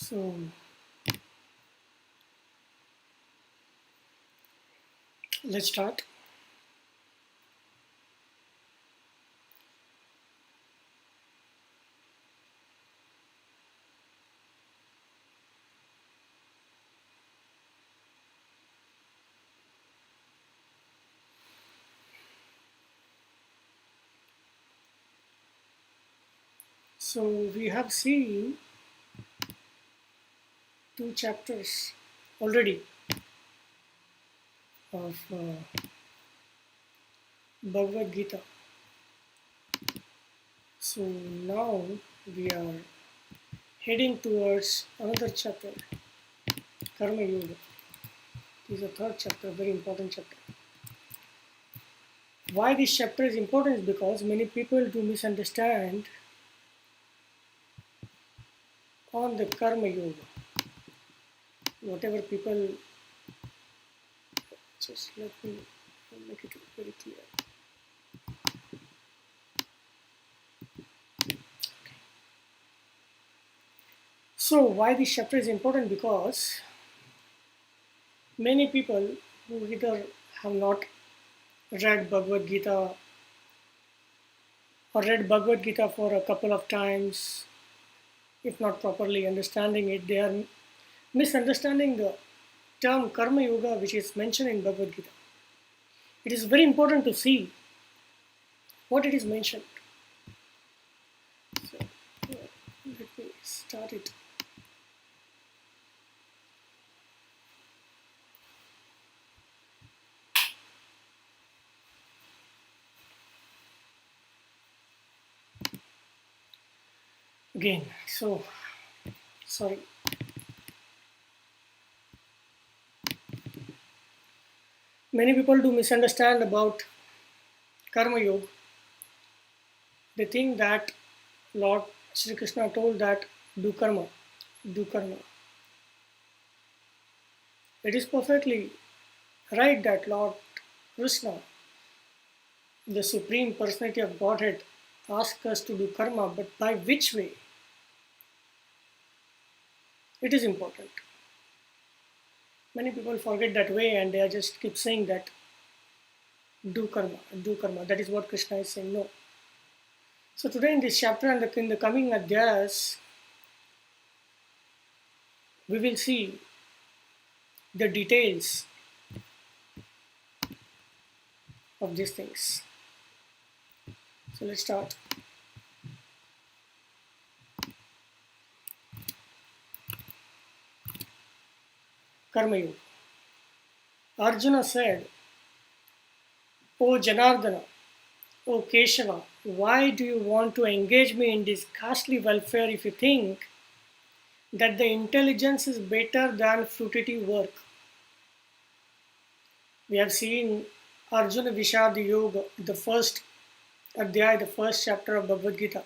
So let's start. So we have seen 2 chapters already of Bhagavad Gita. So now we are heading towards another chapter, Karma Yoga. This is the third chapter, very important chapter. Why this chapter is important is because many people do misunderstand on the Karma Yoga. Whatever people, just let me make it very clear. So why this chapter is important? Because many people who either have not read Bhagavad Gita or read Bhagavad Gita for a couple of times, if not properly understanding it, they are misunderstanding the term Karma Yoga which is mentioned in Bhagavad Gita. It is very important to see what it is mentioned. So let me start it. Again, so sorry. Many people do misunderstand about Karma Yoga. They think that Lord Sri Krishna told that do karma, do karma. It is perfectly right that Lord Krishna, the Supreme Personality of Godhead, asks us to do karma, but by which way? It is important. Many people forget that way and they just keep saying that do karma, do karma. That is what Krishna is saying. No. So today in this chapter and in the coming adhyayas, we will see the details of these things. So let's start. Karma Yoga. Arjuna said, O Janardana, O Keshava, why do you want to engage me in this ghastly welfare if you think that the intelligence is better than fruitive work? We have seen Arjuna Vishad Yoga, the first adhyaya, the first chapter of Bhagavad Gita.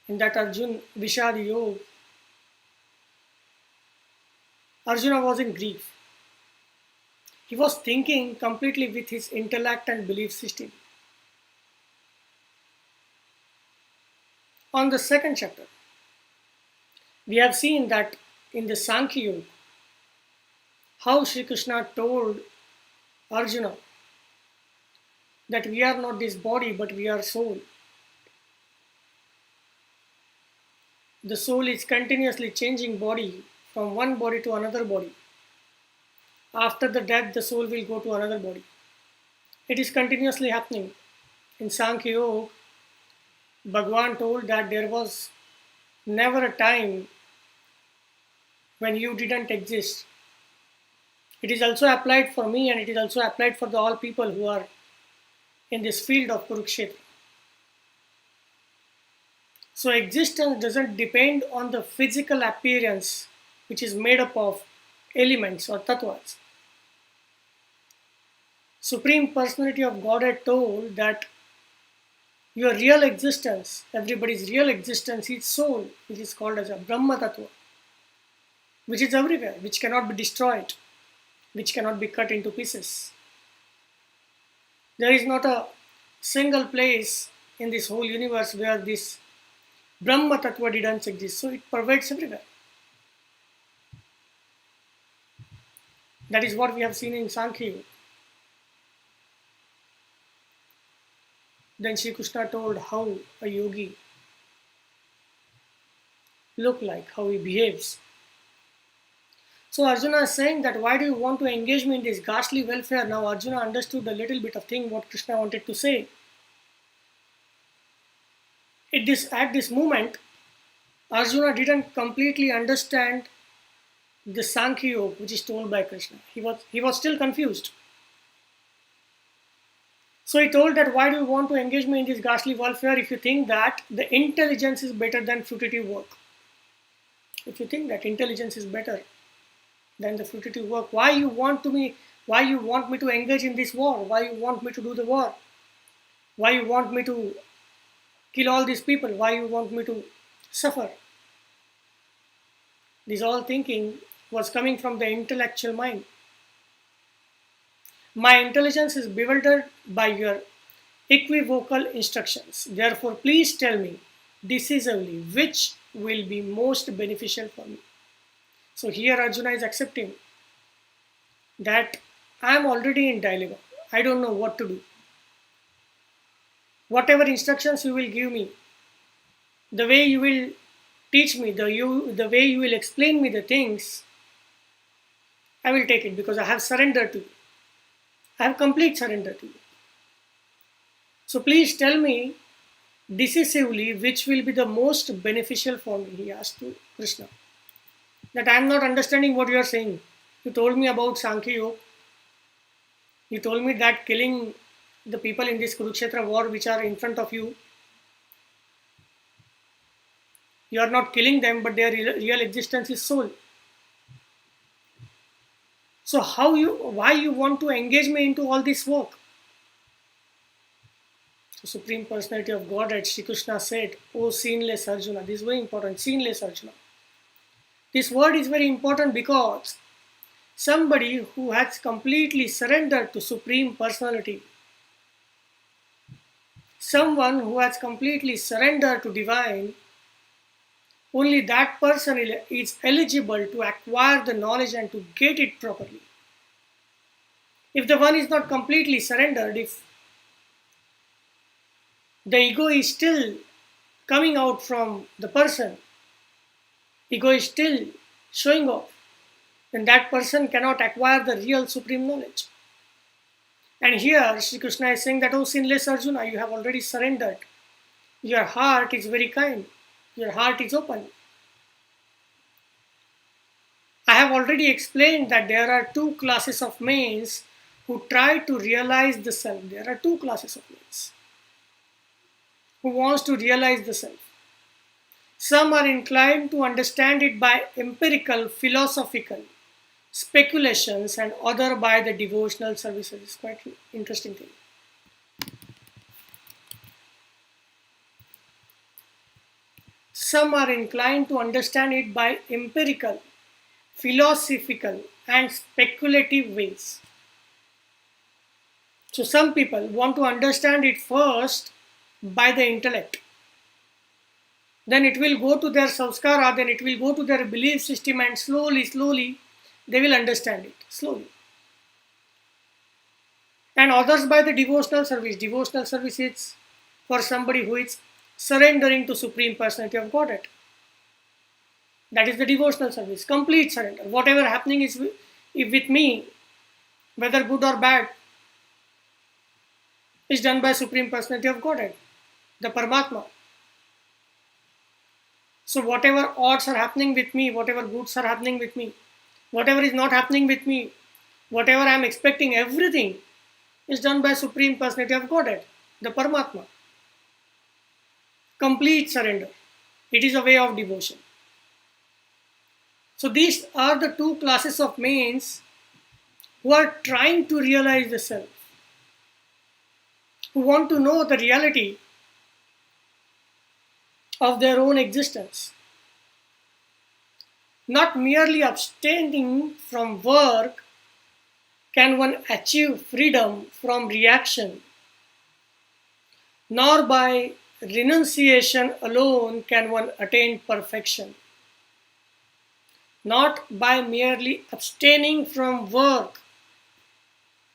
In that Arjuna Vishad Yoga, Arjuna was in grief. He was thinking completely with his intellect and belief system. On the second chapter, we have seen that in the Sankhya Yoga, how Sri Krishna told Arjuna that we are not this body but we are soul. The soul is continuously changing body from one body to another body. After the death, the soul will go to another body. It is continuously happening. In Sankhya Yoga, Bhagavan told that there was never a time when you didn't exist. It is also applied for me and it is also applied for all people who are in this field of Kurukshetra. So existence doesn't depend on the physical appearance which is made up of elements or tattvas. Supreme Personality of Godhead told that your real existence, everybody's real existence is soul, which is called as a Brahma Tattva, which is everywhere, which cannot be destroyed, which cannot be cut into pieces. There is not a single place in this whole universe where this Brahma Tattva didn't exist, so it pervades everywhere. That is what we have seen in Sankhya Yoga. Then Sri Krishna told how a yogi look like, how he behaves. So Arjuna is saying that why do you want to engage me in this ghastly welfare? Now Arjuna understood a little bit of thing what Krishna wanted to say. At this moment, Arjuna didn't completely understand the Sankhya Yoga which is told by Krishna. He was still confused. So he told that why do you want to engage me in this ghastly welfare if you think that the intelligence is better than fruitive work? If you think that intelligence is better than the fruitive work, why you want me to engage in this war? Why you want me to do the war? Why you want me to kill all these people? Why you want me to suffer? This all thinking was coming from the intellectual mind. My intelligence is bewildered by your equivocal instructions. Therefore, please tell me decisively which will be most beneficial for me. So here Arjuna is accepting that I am already in dilemma. I don't know what to do. Whatever instructions you will give me, the way you will teach me, the way you will explain me the things, I will take it because I have surrendered to you. I have complete surrender to you. So please tell me decisively which will be the most beneficial for me, he asked to Krishna. That I am not understanding what you are saying. You told me about Sankhya Yoga. You told me that killing the people in this Kurukshetra war which are in front of you, you are not killing them, but their real existence is soul. So why you want to engage me into all this work? The Supreme Personality of Godhead, Shri Krishna said, "O sinless Arjuna," this is very important, sinless Arjuna. This word is very important because somebody who has completely surrendered to Supreme Personality, someone who has completely surrendered to Divine, only that person is eligible to acquire the knowledge and to get it properly. If the one is not completely surrendered, if the ego is still coming out from the person, ego is still showing off, then that person cannot acquire the real supreme knowledge. And here Sri Krishna is saying that, oh sinless Arjuna, you have already surrendered. Your heart is very kind. Your heart is open. I have already explained that there are two classes of males who try to realize the self. There are two classes of males who wants to realize the self. Some are inclined to understand it by empirical, philosophical speculations, and other by the devotional services. It's quite an interesting thing. Some are inclined to understand it by empirical, philosophical, and speculative ways. So some people want to understand it first by the intellect. Then it will go to their samskara, then it will go to their belief system, and slowly, they will understand it. Slowly. And others by the devotional service. Devotional service is for somebody who is surrendering to Supreme Personality of Godhead. That is the devotional service. Complete surrender. Whatever happening is with me, whether good or bad, is done by Supreme Personality of Godhead, the Paramatma. So whatever odds are happening with me, whatever goods are happening with me, whatever is not happening with me, whatever I am expecting, everything is done by Supreme Personality of Godhead, the Paramatma. Complete surrender. It is a way of devotion. So these are the two classes of males who are trying to realize the self, who want to know the reality of their own existence. Not merely abstaining from work can one achieve freedom from reaction, nor by renunciation alone can one attain perfection. Not by merely abstaining from work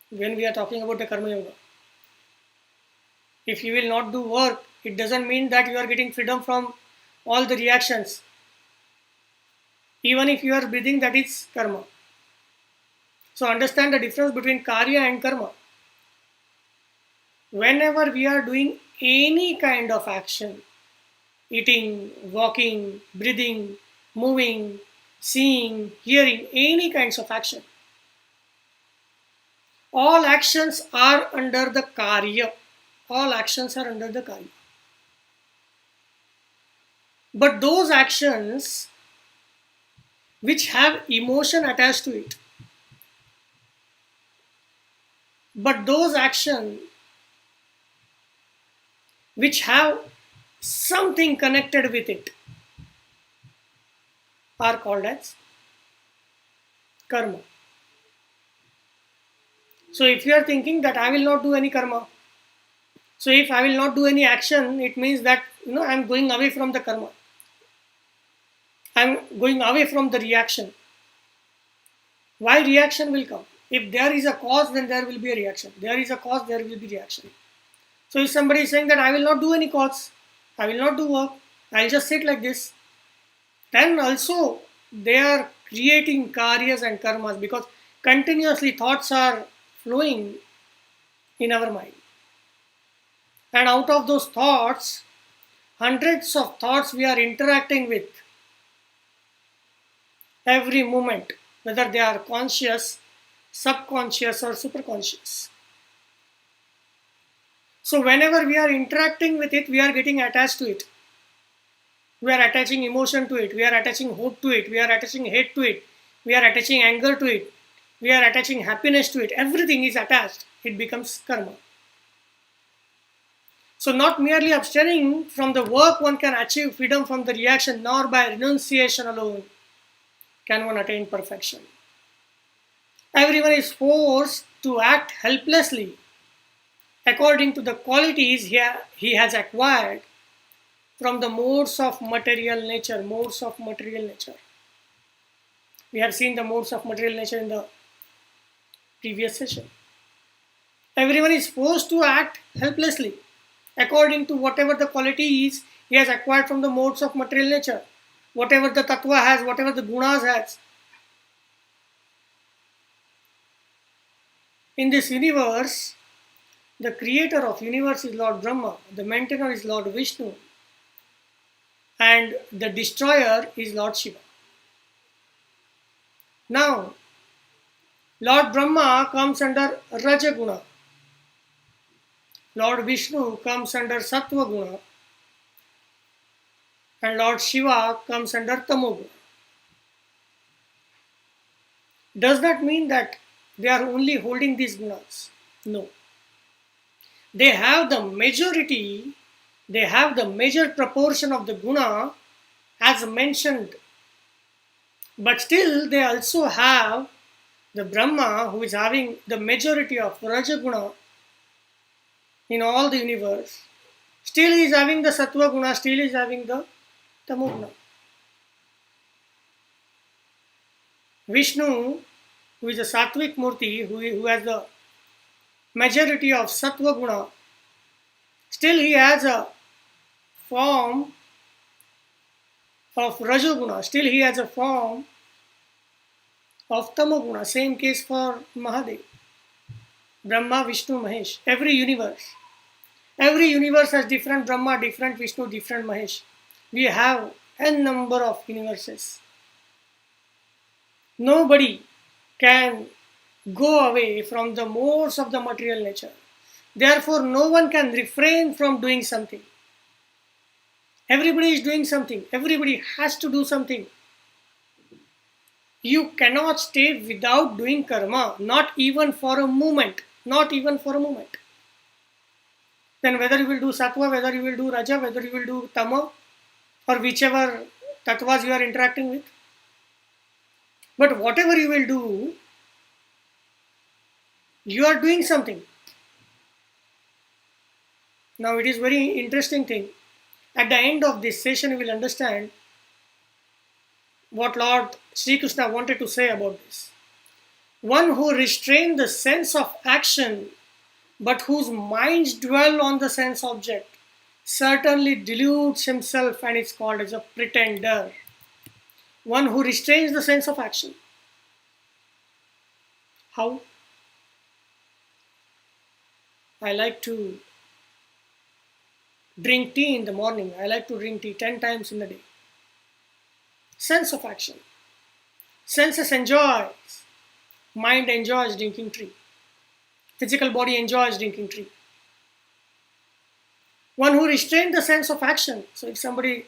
when we are talking about the Karma Yoga. If you will not do work, it doesn't mean that you are getting freedom from all the reactions. Even if you are breathing, that is karma. So understand the difference between karya and karma. Whenever we are doing any kind of action, eating, walking, breathing, moving, seeing, hearing, any kinds of action, all actions are under the karya. All actions are under the karya. But those actions which have emotion attached to it, but those actions which have something connected with it are called as karma. So if you are thinking that I will not do any karma, so if I will not do any action, it means that I am going away from the karma. I am going away from the reaction. Why reaction will come? If there is a cause, then there will be a reaction. There is a cause, there will be reaction. So if somebody is saying that I will not do any cause, I will not do work, I will just sit like this, then also they are creating karyas and karmas, because continuously thoughts are flowing in our mind. And out of those thoughts, hundreds of thoughts we are interacting with every moment, whether they are conscious, subconscious, or superconscious. So whenever we are interacting with it, we are getting attached to it. We are attaching emotion to it. We are attaching hope to it. We are attaching hate to it. We are attaching anger to it. We are attaching happiness to it. Everything is attached. It becomes karma. So not merely abstaining from the work one can achieve freedom from the reaction, nor by renunciation alone can one attain perfection. Everyone is forced to act helplessly according to the qualities he has acquired from the modes of material nature. Modes of material nature. We have seen the modes of material nature in the previous session. Everyone is forced to act helplessly according to whatever the quality is he has acquired from the modes of material nature. Whatever the tattva has, whatever the gunas has. In this universe, the creator of universe is Lord Brahma, the maintainer is Lord Vishnu, and the destroyer is Lord Shiva. Now, Lord Brahma comes under Rajaguna, Lord Vishnu comes under Sattva Guna, and Lord Shiva comes under Tamoguna. Does that mean that they are only holding these gunas? No. They have the majority, they have the major proportion of the guna as mentioned. But still they also have the Brahma, who is having the majority of Rajaguna in all the universe. Still he is having the Sattva Guna, still he is having the Tamoguna. Vishnu, who is a Sattvic Murti, who has the majority of Sattva Guna, still he has a form of Rajoguna, still he has a form of Tamoguna. Same case for Mahadev. Brahma, Vishnu, Mahesh. Every universe has different Brahma, different Vishnu, different Mahesh. We have n number of universes. Nobody can go away from the modes of the material nature. Therefore, no one can refrain from doing something. Everybody is doing something. Everybody has to do something. You cannot stay without doing karma, not even for a moment. Not even for a moment. Then whether you will do sattva, whether you will do raja, whether you will do tama, or whichever tattvas you are interacting with. But whatever you will do, you are doing something. Now it is very interesting thing. At the end of this session, you will understand what Lord Sri Krishna wanted to say about this. One who restrains the sense of action, but whose minds dwell on the sense object, certainly deludes himself and is called as a pretender. One who restrains the sense of action. How? I like to drink tea in the morning. I like to drink tea 10 times in a day. Sense of action. Senses enjoys. Mind enjoys drinking tea. Physical body enjoys drinking tea. One who restrains the sense of action. So if somebody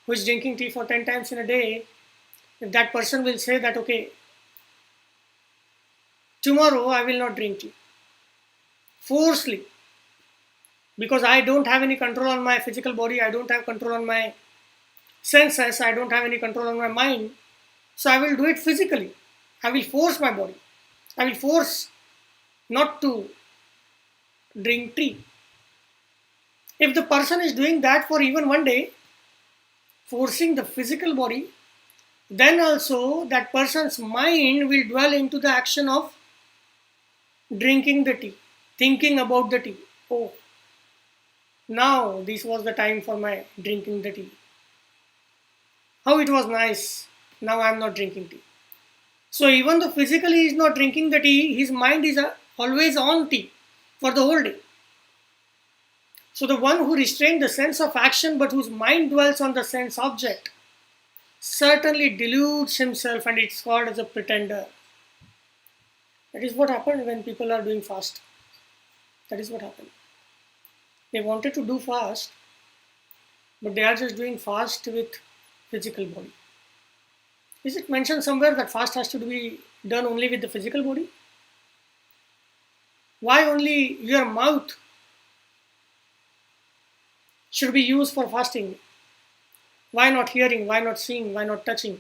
who is drinking tea for 10 times in a day, if that person will say that, okay, tomorrow I will not drink tea. Forcefully. Because I don't have any control on my physical body, I don't have control on my senses, I don't have any control on my mind. So I will do it physically. I will force my body. I will force not to drink tea. If the person is doing that for even one day, forcing the physical body, then also that person's mind will dwell into the action of drinking the tea, thinking about the tea. Oh, now this was the time for my drinking the tea. How it was nice. Now I am not drinking tea. So even though physically he is not drinking the tea, his mind is always on tea for the whole day. So the one who restrains the sense of action but whose mind dwells on the sense object certainly deludes himself and it's called as a pretender. That is what happened when people are doing fast. That is what happened. They wanted to do fast, but they are just doing fast with physical body. Is it mentioned somewhere that fast has to be done only with the physical body? Why only your mouth should be used for fasting? Why not hearing? Why not seeing? Why not touching?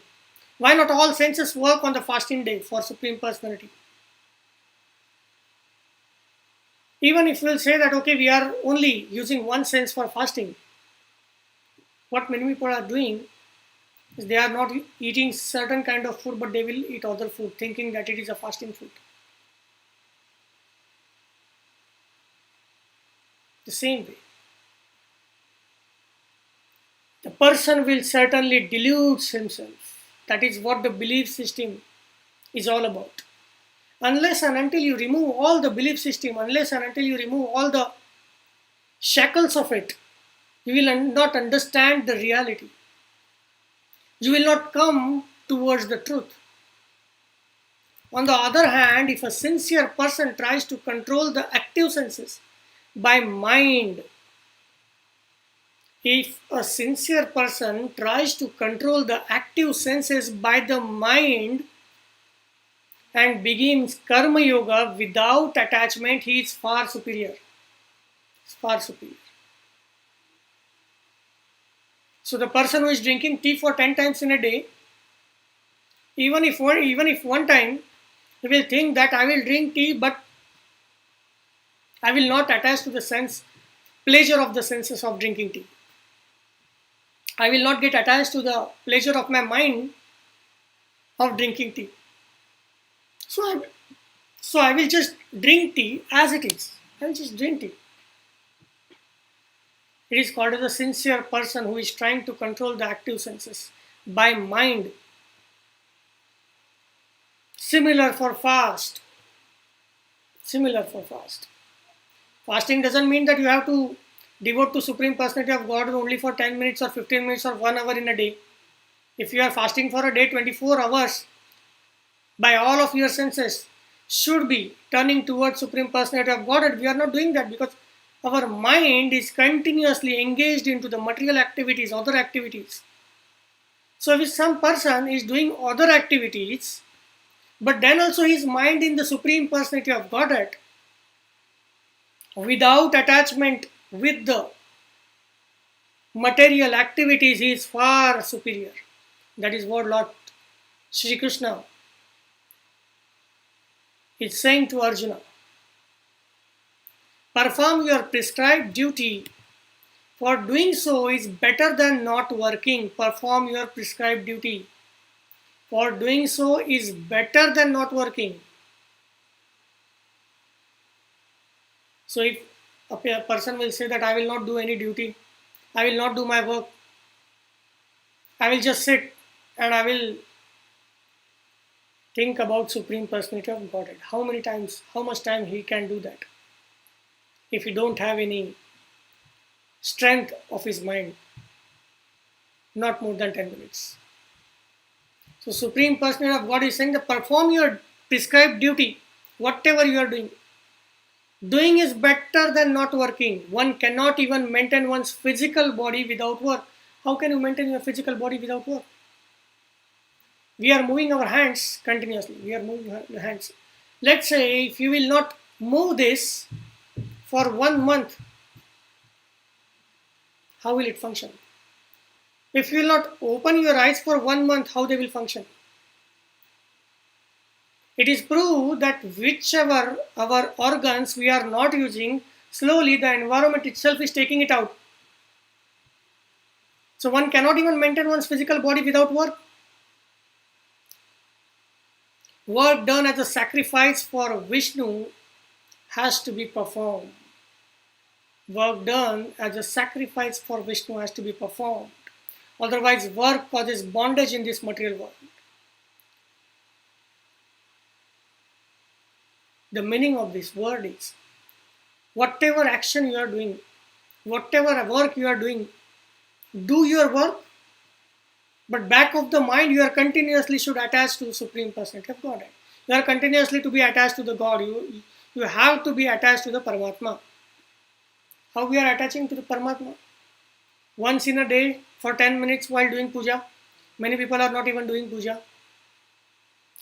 Why not all senses work on the fasting day for Supreme Personality? Even if we'll say that, okay, we are only using one sense for fasting, what many people are doing is they are not eating certain kind of food, but they will eat other food, thinking that it is a fasting food. The same way. The person will certainly delude himself. That is what the belief system is all about. Unless and until you remove all the belief system, unless and until you remove all the shackles of it, you will not understand the reality. You will not come towards the truth. On the other hand, if a sincere person tries to control the active senses by mind, if a sincere person tries to control the active senses by the mind and begins karma yoga without attachment, he is far superior. Far superior. So the person who is drinking tea for 10 times in a day, even if one time he will think that I will drink tea, but I will not attach to the pleasure of the senses of drinking tea. I will not get attached to the pleasure of my mind of drinking tea. So I will just drink tea as it is. I will just drink tea. It is called as a sincere person who is trying to control the active senses by mind. Similar for fast. Similar for fast. Fasting doesn't mean that you have to devote to Supreme Personality of God only for 10 minutes or 15 minutes or 1 hour in a day. If you are fasting for a day, 24 hours, by all of your senses should be turning towards Supreme Personality of God. And we are not doing that because our mind is continuously engaged into the material activities, other activities. So if some person is doing other activities, but then also his mind in the Supreme Personality of Godhead, without attachment with the material activities, he is far superior. That is what Lord Sri Krishna is saying to Arjuna. Perform your prescribed duty. For doing so is better than not working. Perform your prescribed duty. For doing so is better than not working. So if a person will say that I will not do any duty, I will not do my work, I will just sit and I will think about Supreme Personality of Godhead. How many times, how much time he can do that? If he don't have any strength of his mind, not more than 10 minutes. So Supreme Personality of God is saying that perform your prescribed duty, whatever you are doing. Doing is better than not working. One cannot even maintain one's physical body without work. How can you maintain your physical body without work? We are moving our hands continuously. We are moving our hands. Let's say if you will not move this for 1 month, how will it function? If you will not open your eyes for 1 month, how they will function? It is proved that whichever our organs we are not using, slowly the environment itself is taking it out. So one cannot even maintain one's physical body without work. Work done as a sacrifice for Vishnu has to be performed. Work done as a sacrifice for Vishnu has to be performed. Otherwise, work causes bondage in this material world. The meaning of this word is, whatever action you are doing, whatever work you are doing, do your work, but back of the mind you are continuously should attach to the Supreme Personality of Godhead. You are continuously to be attached to the God. You have to be attached to the Paramatma. How we are attaching to the Paramatma? Once in a day for 10 minutes while doing puja. Many people are not even doing puja.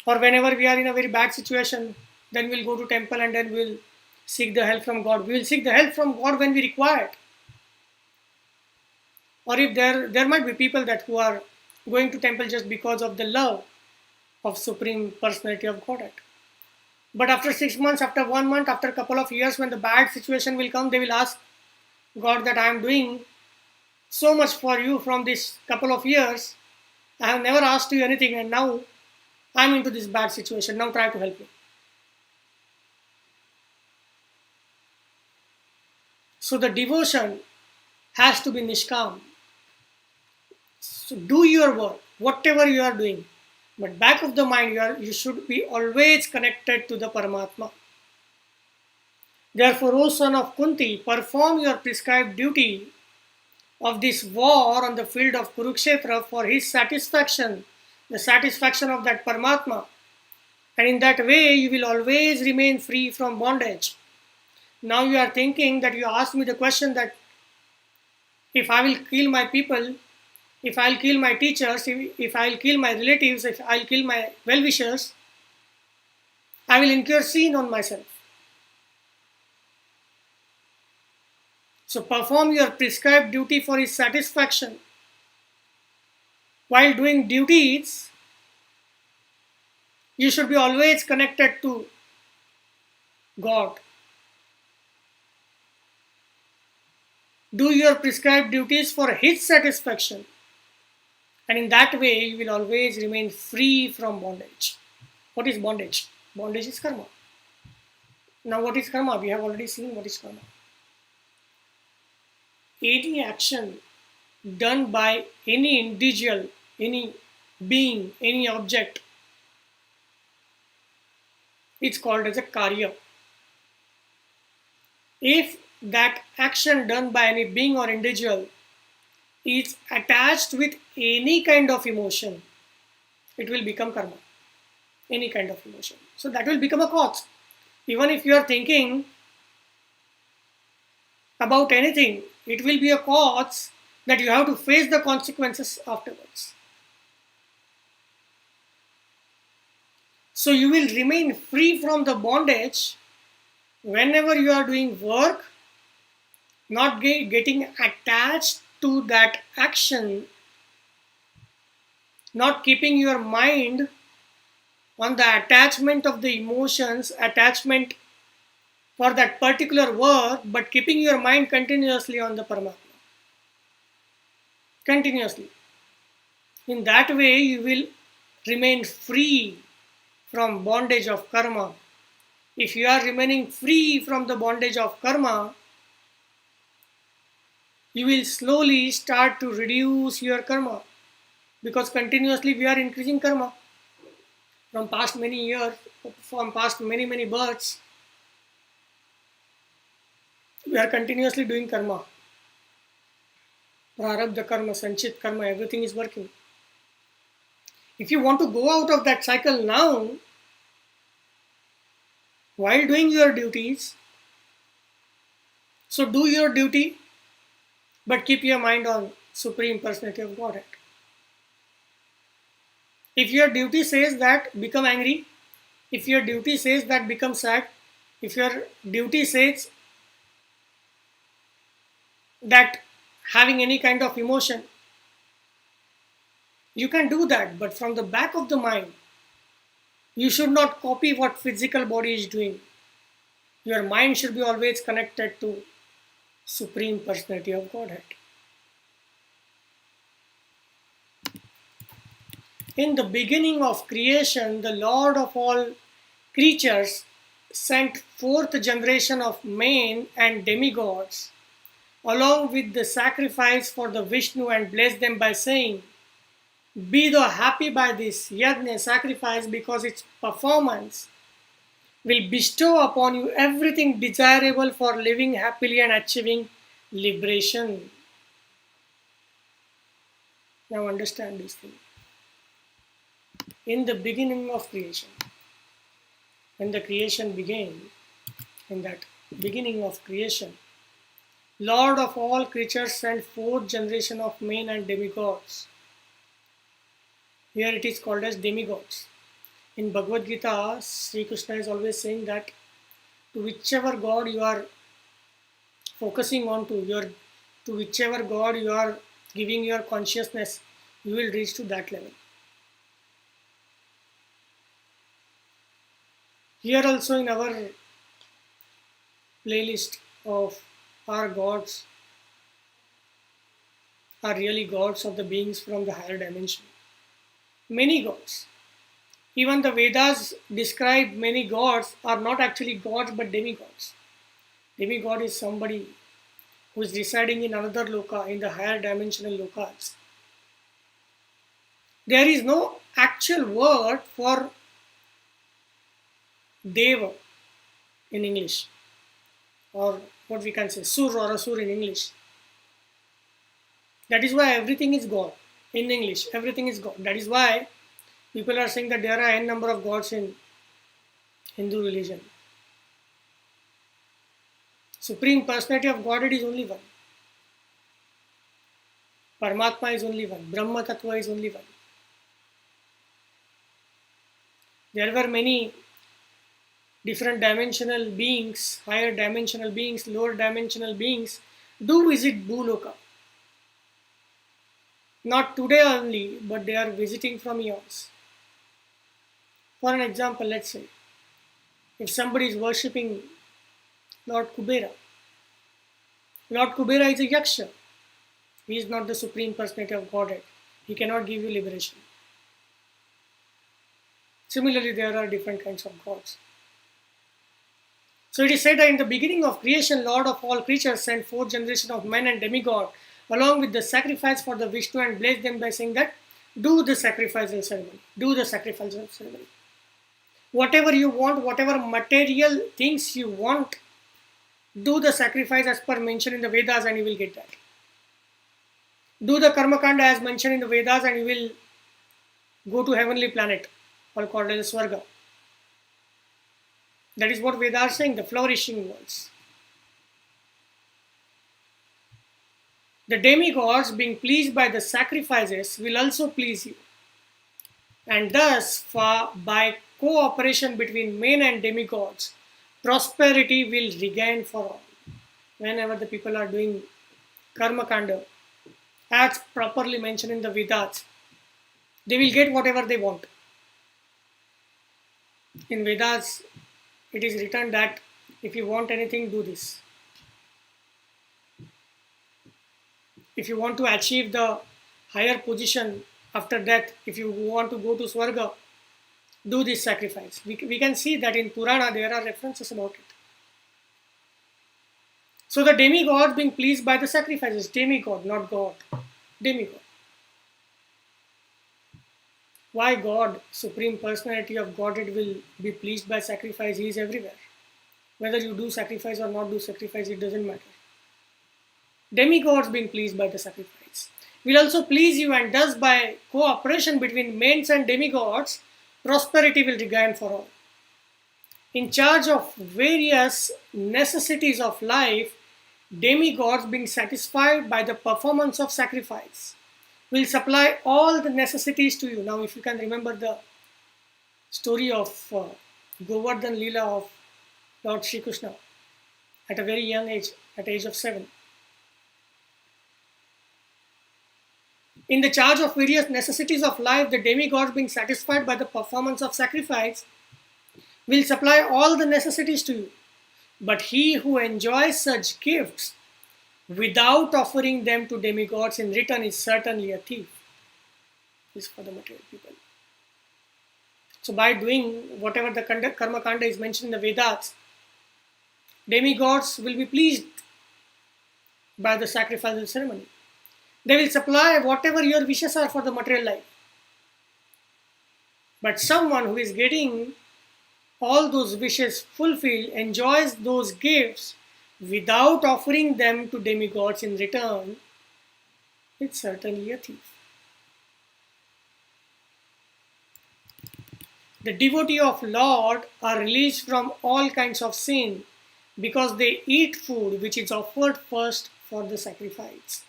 Or whenever we are in a very bad situation, then we'll go to temple and then we'll seek the help from God. We will seek the help from God when we require it. Or if there might be people that who are going to temple just because of the love of Supreme Personality of Godhead. But after 6 months, after 1 month, after a couple of years, when the bad situation will come, they will ask God that I am doing so much for you from this couple of years. I have never asked you anything and now I am into this bad situation. Now try to help me. So the devotion has to be nishkam. So do your work, whatever you are doing. But back of the mind, you should be always connected to the Paramatma. Therefore, O son of Kunti, perform your prescribed duty of this war on the field of Kurukshetra for his satisfaction, the satisfaction of that Paramatma. And in that way, you will always remain free from bondage. Now you are thinking that you asked me the question that if I will kill my people, if I'll kill my teachers, if I'll kill my relatives, if I'll kill my well-wishers, I will incur sin on myself. So perform your prescribed duty for his satisfaction. While doing duties, you should be always connected to God. Do your prescribed duties for his satisfaction. And in that way, you will always remain free from bondage. What is bondage? Bondage is karma. Now what is karma? We have already seen what is karma. Any action done by any individual, any being, any object, it's called as a karya. If that action done by any being or individual is attached with any kind of emotion, it will become karma. Any kind of emotion. So that will become a cause. Even if you are thinking about anything, it will be a cause that you have to face the consequences afterwards. So you will remain free from the bondage whenever you are doing work, not getting attached to that action, not keeping your mind on the attachment of the emotions, attachment for that particular work, but keeping your mind continuously on the Paramatma. Continuously. In that way, you will remain free from bondage of karma. If you are remaining free from the bondage of karma, you will slowly start to reduce your karma, because continuously we are increasing karma from past many years, from past many births. We are continuously doing karma. Prarabdha karma, sanchit karma, everything is working. If you want to go out of that cycle now, while doing your duties, so do your duty, but keep your mind on Supreme Personality of Godhead. If your duty says that, become angry. If your duty says that, become sad. If your duty says that having any kind of emotion, you can do that, but from the back of the mind, you should not copy what physical body is doing. Your mind should be always connected to Supreme Personality of Godhead. In the beginning of creation, the Lord of all creatures sent fourth generation of men and demigods along with the sacrifice for the Vishnu and blessed them by saying, "Be thou happy by this yajna sacrifice, because its performance will bestow upon you everything desirable for living happily and achieving liberation." Now understand this thing. In the beginning of creation, when the creation began, in that beginning of creation, Lord of all creatures sent fourth generation of men and demigods. Here it is called as demigods. In Bhagavad Gita, Sri Krishna is always saying that to whichever God you are focusing on to whichever God you are giving your consciousness, you will reach to that level. Here also in our playlist of our gods are really gods of the beings from the higher dimension. Many gods. Even the Vedas describe many gods are not actually gods but demigods. Demigod is somebody who is residing in another loka, in the higher dimensional lokas. There is no actual word for Deva in English, or what we can say, Sur or Asur in English. That is why everything is God. In English, everything is God. That is why people are saying that there are n number of gods in Hindu religion. Supreme Personality of Godhead is only one. Paramatma is only one. Brahma Tattva is only one. There were many different dimensional beings, higher dimensional beings, lower dimensional beings do visit Bhuloka. Not today only, but they are visiting from eons. For an example, let's say, if somebody is worshipping Lord Kubera is a Yaksha. He is not the Supreme Personality of Godhead. He cannot give you liberation. Similarly, there are different kinds of gods. So it is said that in the beginning of creation, Lord of all creatures sent fourth generation of men and demigod along with the sacrifice for the Vishnu and blessed them by saying that, do the sacrificial ceremony. Do the sacrificial ceremony. Whatever you want, whatever material things you want, do the sacrifice as per mentioned in the Vedas and you will get that. Do the karma kanda as mentioned in the Vedas and you will go to heavenly planet, or called as Swarga. That is what Vedas are saying, the flourishing worlds. The demigods, being pleased by the sacrifices, will also please you. And thus, by cooperation between men and demigods, prosperity will regain for all. Whenever the people are doing karma kanda, as properly mentioned in the Vedas, they will get whatever they want. In Vedas, it is written that If you want anything, do this. If you want to achieve the higher position after death, if you want to go to Swarga, do this sacrifice. We can see that in Purana there are references about it. So the demigods being pleased by the sacrifices, demigod, not God, demigod. Why God, Supreme Personality of Godhead, will be pleased by sacrifice? He is everywhere. Whether you do sacrifice or not do sacrifice, it doesn't matter. Demigods being pleased by the sacrifice will also please you, and thus by cooperation between mains and demigods, prosperity will regain for all. In charge of various necessities of life, demigods being satisfied by the performance of sacrifice will supply all the necessities to you. Now if you can remember the story of Govardhan Leela of Lord Shri Krishna at a very young age, at the age of 7. In the charge of various necessities of life, the demigods being satisfied by the performance of sacrifice will supply all the necessities to you. But he who enjoys such gifts without offering them to demigods in return is certainly a thief. This is for the material people. So by doing whatever the karma kanda is mentioned in the Vedas, demigods will be pleased by the sacrificial ceremony. They will supply whatever your wishes are for the material life. But someone who is getting all those wishes fulfilled, enjoys those gifts without offering them to demigods in return, it's certainly a thief. The devotee of Lord are released from all kinds of sin because they eat food which is offered first for the sacrifice.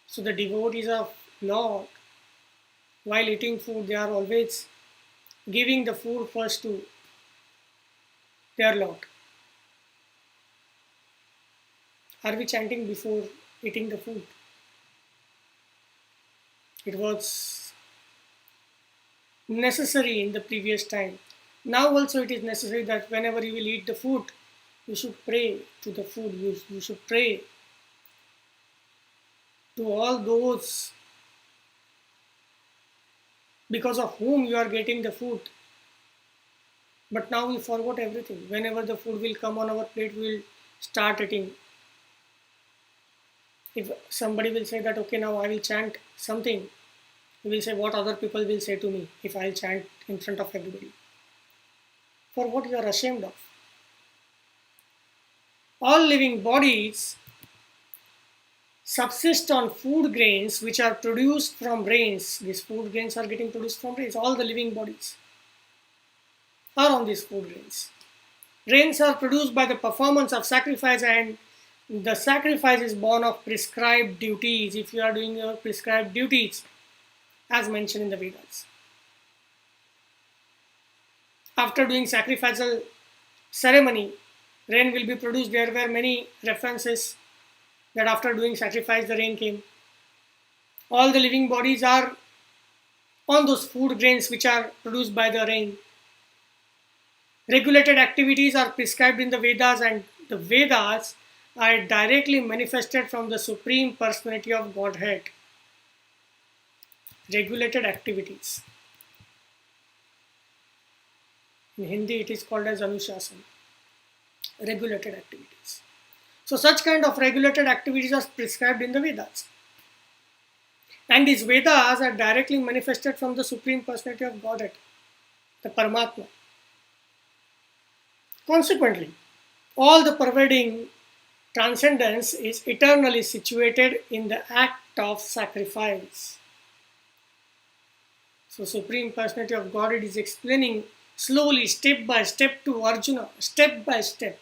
So the devotees of Lord, while eating food, they are always giving the food first to their Lord. Are we chanting before eating the food? It was necessary in the previous time. Now also it is necessary that whenever you will eat the food, you should pray to the food. You should pray to all those because of whom you are getting the food. But now we forgot everything. Whenever the food will come on our plate, we will start eating. If somebody will say that, okay, now I will chant something, we will say what other people will say to me if I will chant in front of everybody. For what you are ashamed of. All living bodies subsist on food grains which are produced from rains. These food grains are getting produced from rains. All the living bodies are on these food grains. Rains are produced by the performance of sacrifice, and the sacrifice is born of prescribed duties. If you are doing your prescribed duties, as mentioned in the Vedas. After doing sacrificial ceremony, rain will be produced. There were many references that after doing sacrifice, the rain came. All the living bodies are on those food grains which are produced by the rain. Regulated activities are prescribed in the Vedas, and the Vedas are directly manifested from the Supreme Personality of Godhead. Regulated activities. In Hindi it is called as Anushasan. Regulated activities. So such kind of regulated activities are prescribed in the Vedas. And these Vedas are directly manifested from the Supreme Personality of Godhead, the Paramatma. Consequently, all the pervading transcendence is eternally situated in the act of sacrifice. So Supreme Personality of Godhead is explaining slowly, step by step to Arjuna, step by step.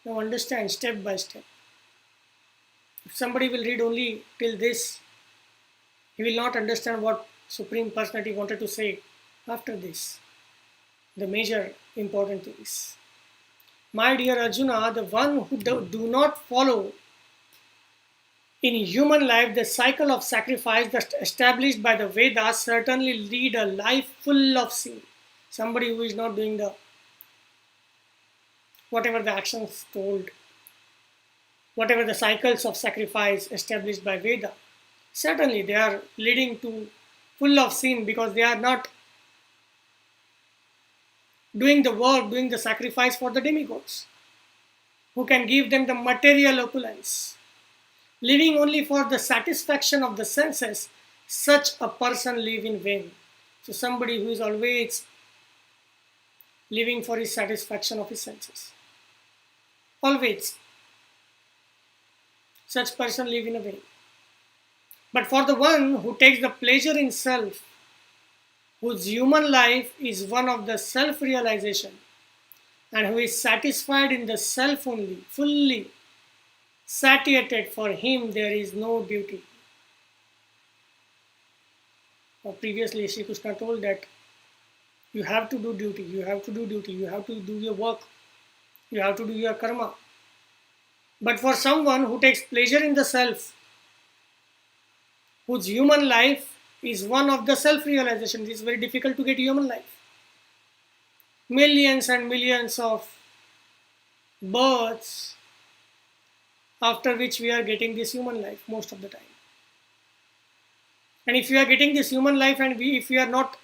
Now understand, step by step. If somebody will read only till this, he will not understand what Supreme Personality wanted to say after this. The major important things. My dear Arjuna, the one who do not follow in human life the cycle of sacrifice that's established by the Vedas certainly lead a life full of sin. Somebody who is not doing the whatever the actions told, whatever the cycles of sacrifice established by Veda, certainly they are leading to full of sin because they are not doing the work, doing the sacrifice for the demigods, who can give them the material opulence. Living only for the satisfaction of the senses, such a person live in vain. So somebody who is always living for his satisfaction of his senses. Always. Such person live in a vain. But for the one who takes the pleasure in self, whose human life is one of the self-realization, and who is satisfied in the self only, fully satiated, for him there is no duty. Previously, Sri Krishna told that you have to do duty, you have to do duty, you have to do your work, you have to do your karma. But for someone who takes pleasure in the self, whose human life is one of the self-realization, it is very difficult to get human life. Millions and millions of births after which we are getting this human life most of the time. And if we are getting this human life and if we are not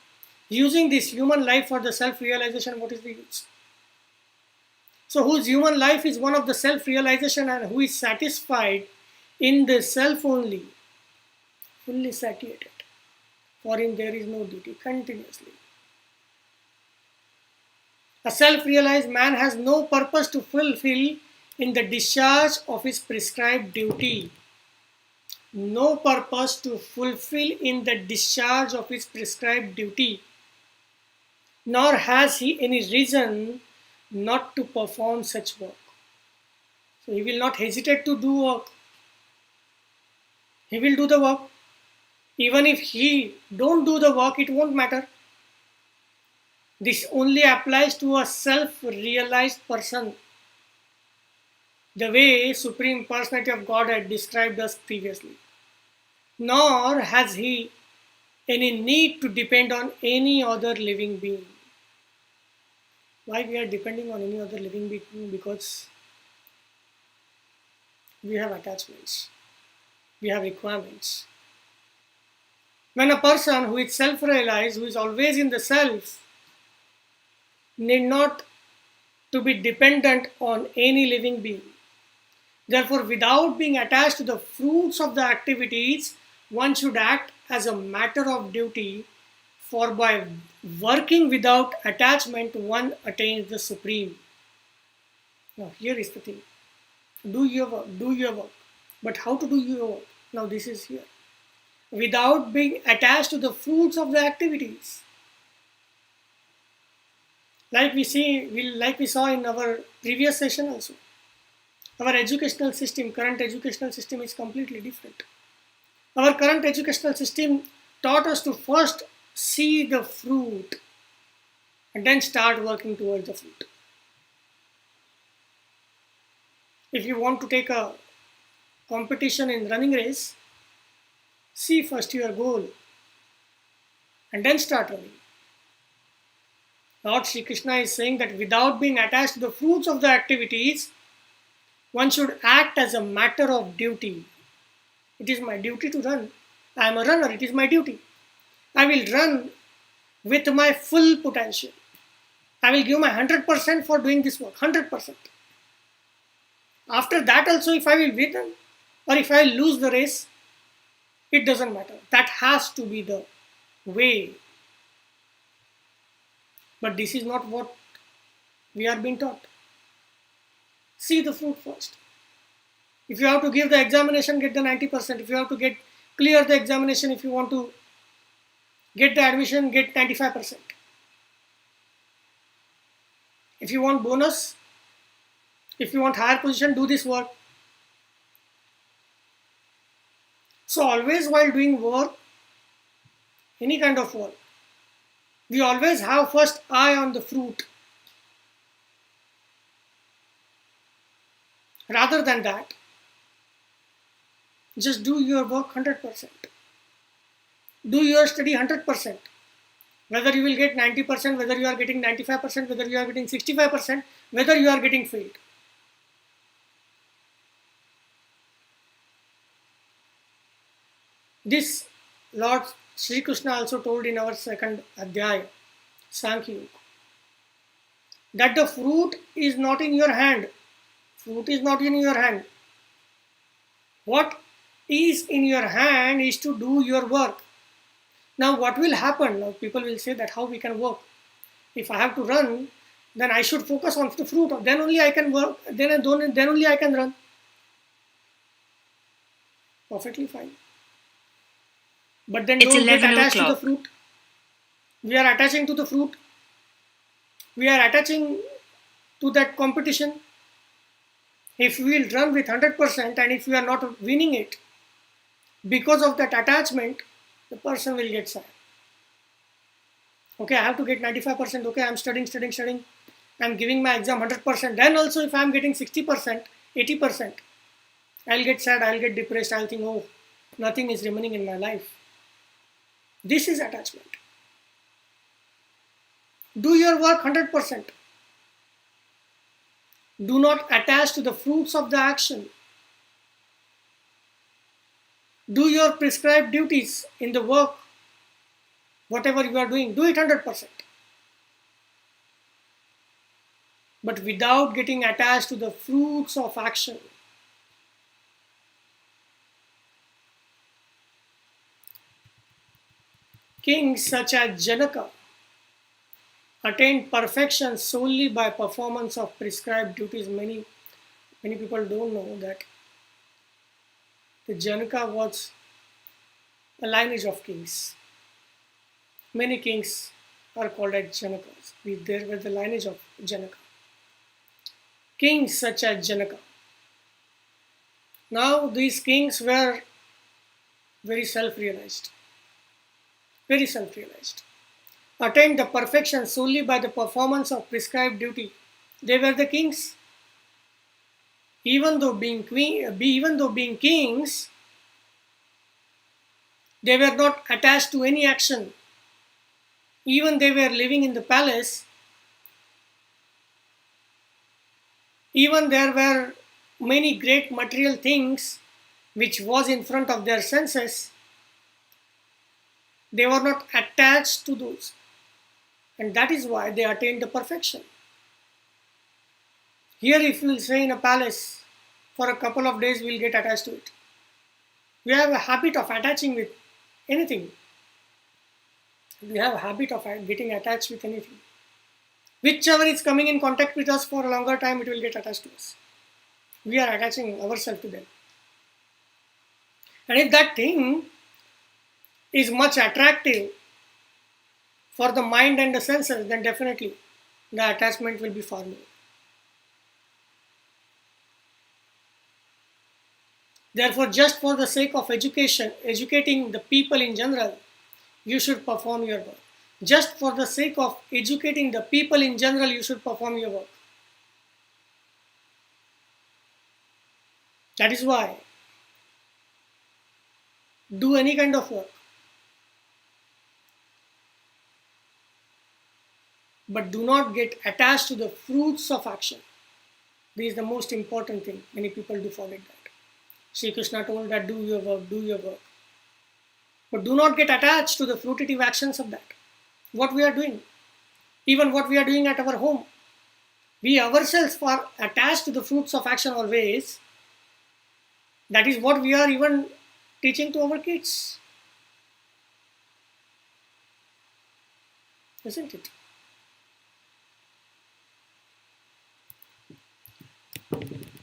using this human life for the self-realization, what is the use? So whose human life is one of the self-realization and who is satisfied in the self only, fully satiated, for him there is no duty continuously. A self-realized man has no purpose to fulfill in the discharge of his prescribed duty. No purpose to fulfill in the discharge of his prescribed duty. Nor has he any reason not to perform such work. So he will not hesitate to do work. He will do the work. Even if he don't do the work, it won't matter. This only applies to a self-realized person, the way Supreme Personality of Godhead described us previously. Nor has he any need to depend on any other living being. Why we are depending on any other living being? Because we have attachments, we have requirements. When a person who is self-realized, who is always in the self, need not to be dependent on any living being. Therefore, without being attached to the fruits of the activities, one should act as a matter of duty, for by working without attachment, one attains the supreme. Now, here is the thing. Do your work, do your work. But how to do your work? Now, this is here. Without being attached to the fruits of the activities. Like we saw in our previous session also. Our educational system, current educational system is completely different. Our current educational system taught us to first see the fruit and then start working towards the fruit. If you want to take a competition in running race, see first your goal and then start running. Lord Sri Krishna is saying that without being attached to the fruits of the activities, one should act as a matter of duty. It is my duty to run. I am a runner, it is my duty. I will run with my full potential. I will give my 100% for doing this work, 100%. After that also, if I will win or if I lose the race, it doesn't matter. That has to be the way. But this is not what we are being taught. See the fruit first. If you have to give the examination, get the 90%. If you have to clear the examination, if you want to get the admission, get 95%. If you want bonus, if you want higher position, do this work. So always while doing work, any kind of work, we always have first eye on the fruit. Rather than that, just do your work 100%. Do your study 100%. Whether you will get 90%, whether you are getting 95%, whether you are getting 65%, whether you are getting failed. This Lord Sri Krishna also told in our second Adhyaya, Sankhya Yoga, that the fruit is not in your hand. Fruit is not in your hand. What is in your hand is to do your work. Now what will happen? Now people will say that how we can work. If I have to run, then I should focus on the fruit. Then only I can work. Then only I can run. Perfectly fine. But then don't get attached to the fruit. We are attaching to the fruit. We are attaching to that competition. If we will run with 100% and if we are not winning it, because of that attachment, the person will get sad. Okay, I have to get 95%. Okay, I'm studying. I'm giving my exam 100%. Then also if I'm getting 60%, 80%, I'll get sad, I'll get depressed, I'll think, oh, nothing is remaining in my life. This is attachment. Do your work 100%. Do not attach to the fruits of the action. Do your prescribed duties in the work. Whatever you are doing, do it 100%. But without getting attached to the fruits of action. Kings such as Janaka attained perfection solely by performance of prescribed duties. Many people don't know that the Janaka was a lineage of kings. Many kings are called as Janakas. There were the lineage of Janaka. Kings such as Janaka. Now these kings were very self-realized. Very self-realized. Attained the perfection solely by the performance of prescribed duty. They were the kings. Even though being kings, they were not attached to any action. Even they were living in the palace. Even there were many great material things which was in front of their senses. They were not attached to those. And that is why they attained the perfection. Here if we will stay in a palace for a couple of days, we will get attached to it. We have a habit of attaching with anything. We have a habit of getting attached with anything. Whichever is coming in contact with us for a longer time, it will get attached to us. We are attaching ourselves to them. And if that thing is much attractive for the mind and the senses, then definitely the attachment will be far more. Therefore, just for the sake of educating the people in general, you should perform your work. Just for the sake of educating the people in general, you should perform your work. That is why do any kind of work, but do not get attached to the fruits of action. This is the most important thing. Many people do forget that. Sri Krishna told that do your work. But do not get attached to the fruitive actions of that. What we are doing. Even what we are doing at our home. We ourselves are attached to the fruits of action always. That is what we are even teaching to our kids. Isn't it?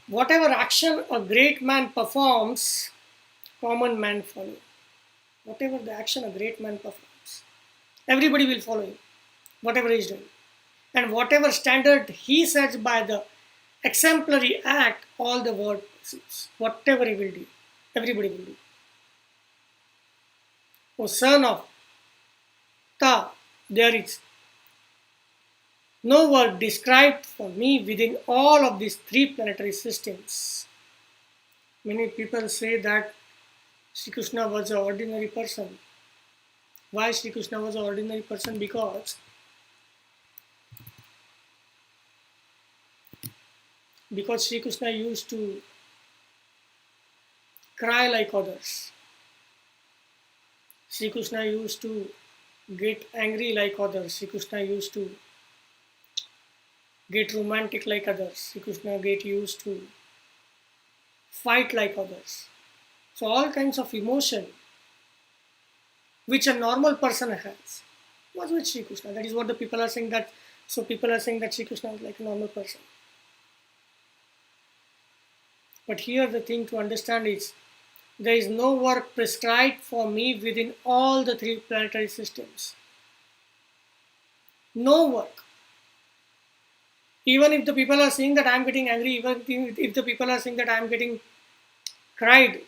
Whatever action a great man performs, common man follow. Whatever the action a great man performs, everybody will follow him, whatever he is doing. And whatever standard he sets by the exemplary act, all the world pursues. Whatever he will do, everybody will do. O son of Ta, there is no work described for me within all of these three planetary systems. Many people say that Sri Krishna was an ordinary person. Why Sri Krishna was an ordinary person? Because Sri Krishna used to cry like others. Sri Krishna used to get angry like others. Sri Krishna used to get romantic like others. Sri Krishna get used to fight like others. So all kinds of emotion which a normal person has was with Sri Krishna. That is what the people are saying that. So people are saying that Sri Krishna is like a normal person. But here the thing to understand is there is no work prescribed for me within all the three planetary systems. No work. Even if the people are saying that I am getting angry, even if the people are saying that I am getting cried,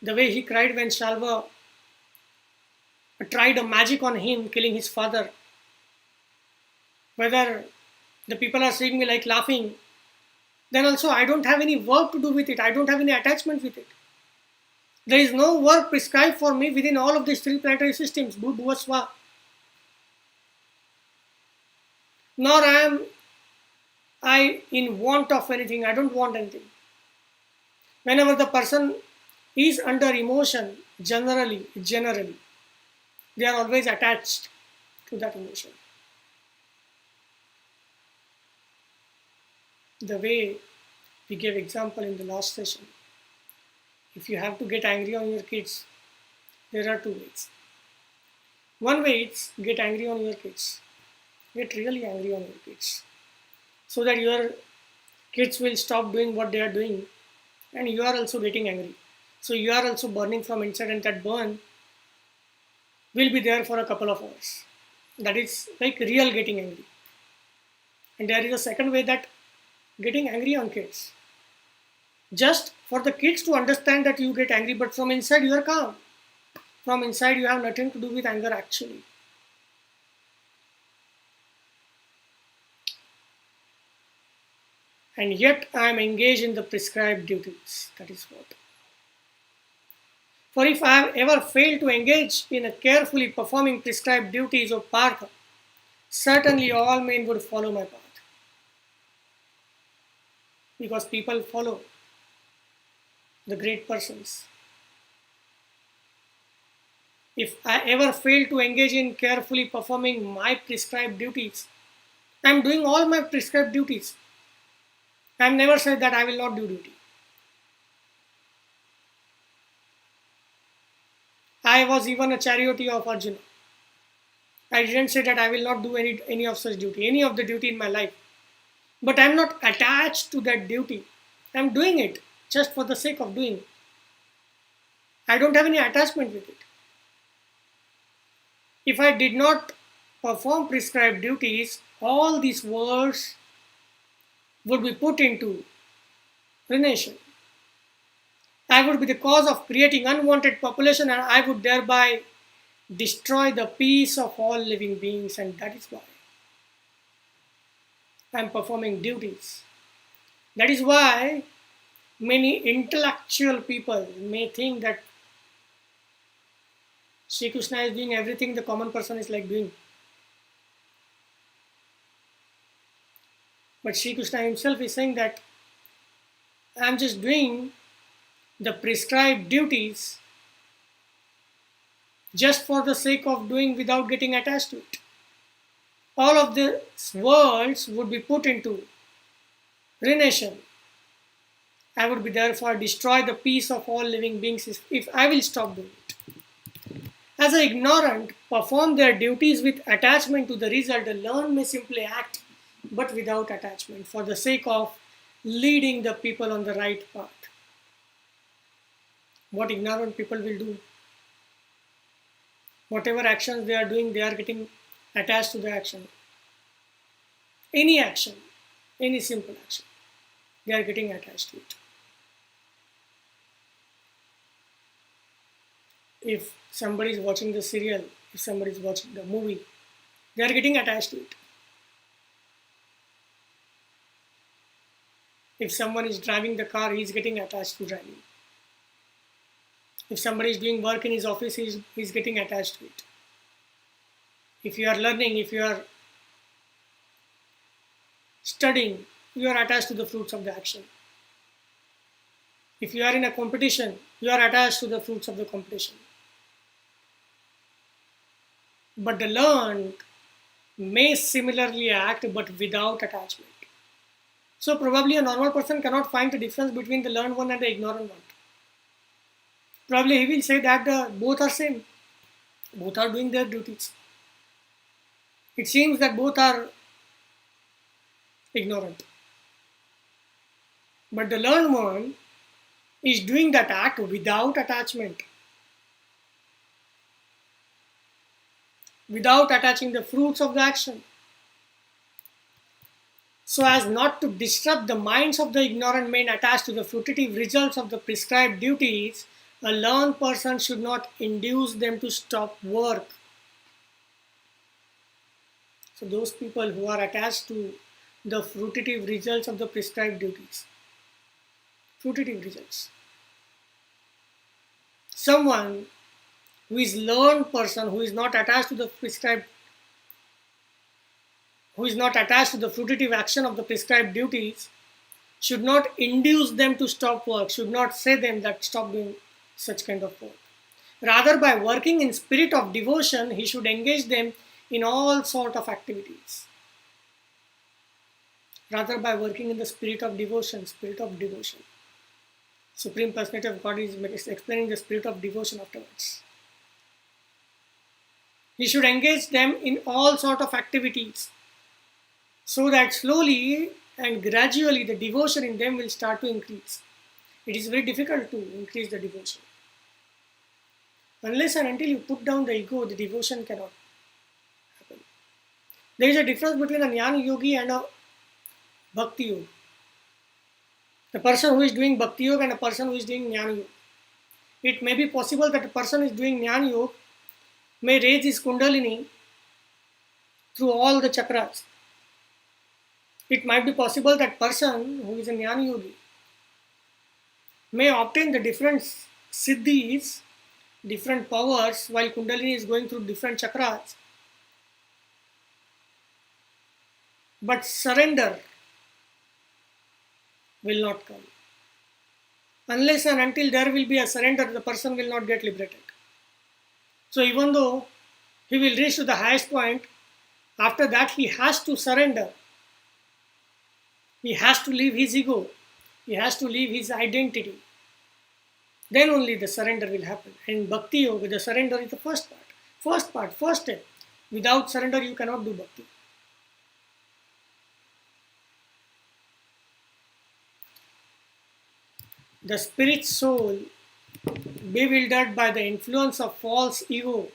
the way he cried when Shalva tried a magic on him, killing his father, whether the people are seeing me like laughing, then also I don't have any work to do with it. I don't have any attachment with it. There is no work prescribed for me within all of these three planetary systems, Bhuvasva. Nor am I in want of anything. I don't want anything. Whenever the person is under emotion, generally, they are always attached to that emotion. The way we gave example in the last session, if you have to get angry on your kids, there are two ways. One way is get angry on your kids. Get really angry on your kids, so that your kids will stop doing what they are doing and you are also getting angry. So you are also burning from inside, and that burn will be there for a couple of hours. That is like real getting angry. And there is a second way, that getting angry on kids. Just for the kids to understand that you get angry, but from inside you are calm. From inside you have nothing to do with anger actually. And yet I am engaged in the prescribed duties. That is what. For if I have ever failed to engage in a carefully performing prescribed duties of Partha, certainly all men would follow my path. Because people follow the great persons. If I ever fail to engage in carefully performing my prescribed duties, I am doing all my prescribed duties. I have never said that I will not do duty. I was even a charioteer of Arjuna. I didn't say that I will not do any of such duty, any of the duty in my life. But I am not attached to that duty. I am doing it just for the sake of doing. I don't have any attachment with it. If I did not perform prescribed duties, all these words would be put into ruination. I would be the cause of creating unwanted population, and I would thereby destroy the peace of all living beings, and that is why I am performing duties. That is why many intellectual people may think that Sri Krishna is doing everything the common person is like doing. But Sri Krishna himself is saying that I am just doing the prescribed duties just for the sake of doing without getting attached to it. All of these worlds would be put into ruination. I would be therefore destroy the peace of all living beings if I will stop doing it. As the ignorant perform their duties with attachment to the result, the learned may simply act but without attachment for the sake of leading the people on the right path. What ignorant people will do, whatever actions they are doing, they are getting attached to the action. Any action, any simple action, they are getting attached to it. If somebody is watching the serial, if somebody is watching the movie, they are getting attached to it. If someone is driving the car, he is getting attached to driving. If somebody is doing work in his office, he is getting attached to it. If you are learning, if you are studying, you are attached to the fruits of the action. If you are in a competition, you are attached to the fruits of the competition. But the learned may similarly act but without attachment. So probably a normal person cannot find the difference between the learned one and the ignorant one. Probably he will say that both are same. Both are doing their duties. It seems that both are ignorant. But the learned one is doing that act without attachment. Without attaching the fruits of the action. So as not to disrupt the minds of the ignorant men attached to the fruitive results of the prescribed duties, a learned person should not induce them to stop work. So those people who are attached to the fruitive results of the prescribed duties. Fruitive results. Someone who is learned person, who is not attached to the prescribed, who is not attached to the fruitive action of the prescribed duties, should not induce them to stop work, should not say them that stop doing such kind of work. Rather, by working in spirit of devotion, he should engage them in all sort of activities. Rather, by working in the spirit of devotion, spirit of devotion. Supreme Personality of God is explaining the spirit of devotion afterwards. He should engage them in all sort of activities, so that slowly and gradually the devotion in them will start to increase. It is very difficult to increase the devotion. Unless and until you put down the ego, the devotion cannot happen. There is a difference between a jnana yogi and a bhakti yogi. The person who is doing bhakti yoga and a person who is doing jnana yoga. It may be possible that a person who is doing jnana yoga may raise his kundalini through all the chakras. It might be possible that person who is a jnana yogi may obtain the different siddhis, different powers while kundalini is going through different chakras. But surrender will not come. Unless and until there will be a surrender, the person will not get liberated. So even though he will reach to the highest point, after that he has to surrender. He has to leave his ego. He has to leave his identity. Then only the surrender will happen. In Bhakti Yoga, the surrender is the first part. First step. Without surrender, you cannot do Bhakti. The spirit soul, bewildered by the influence of false ego,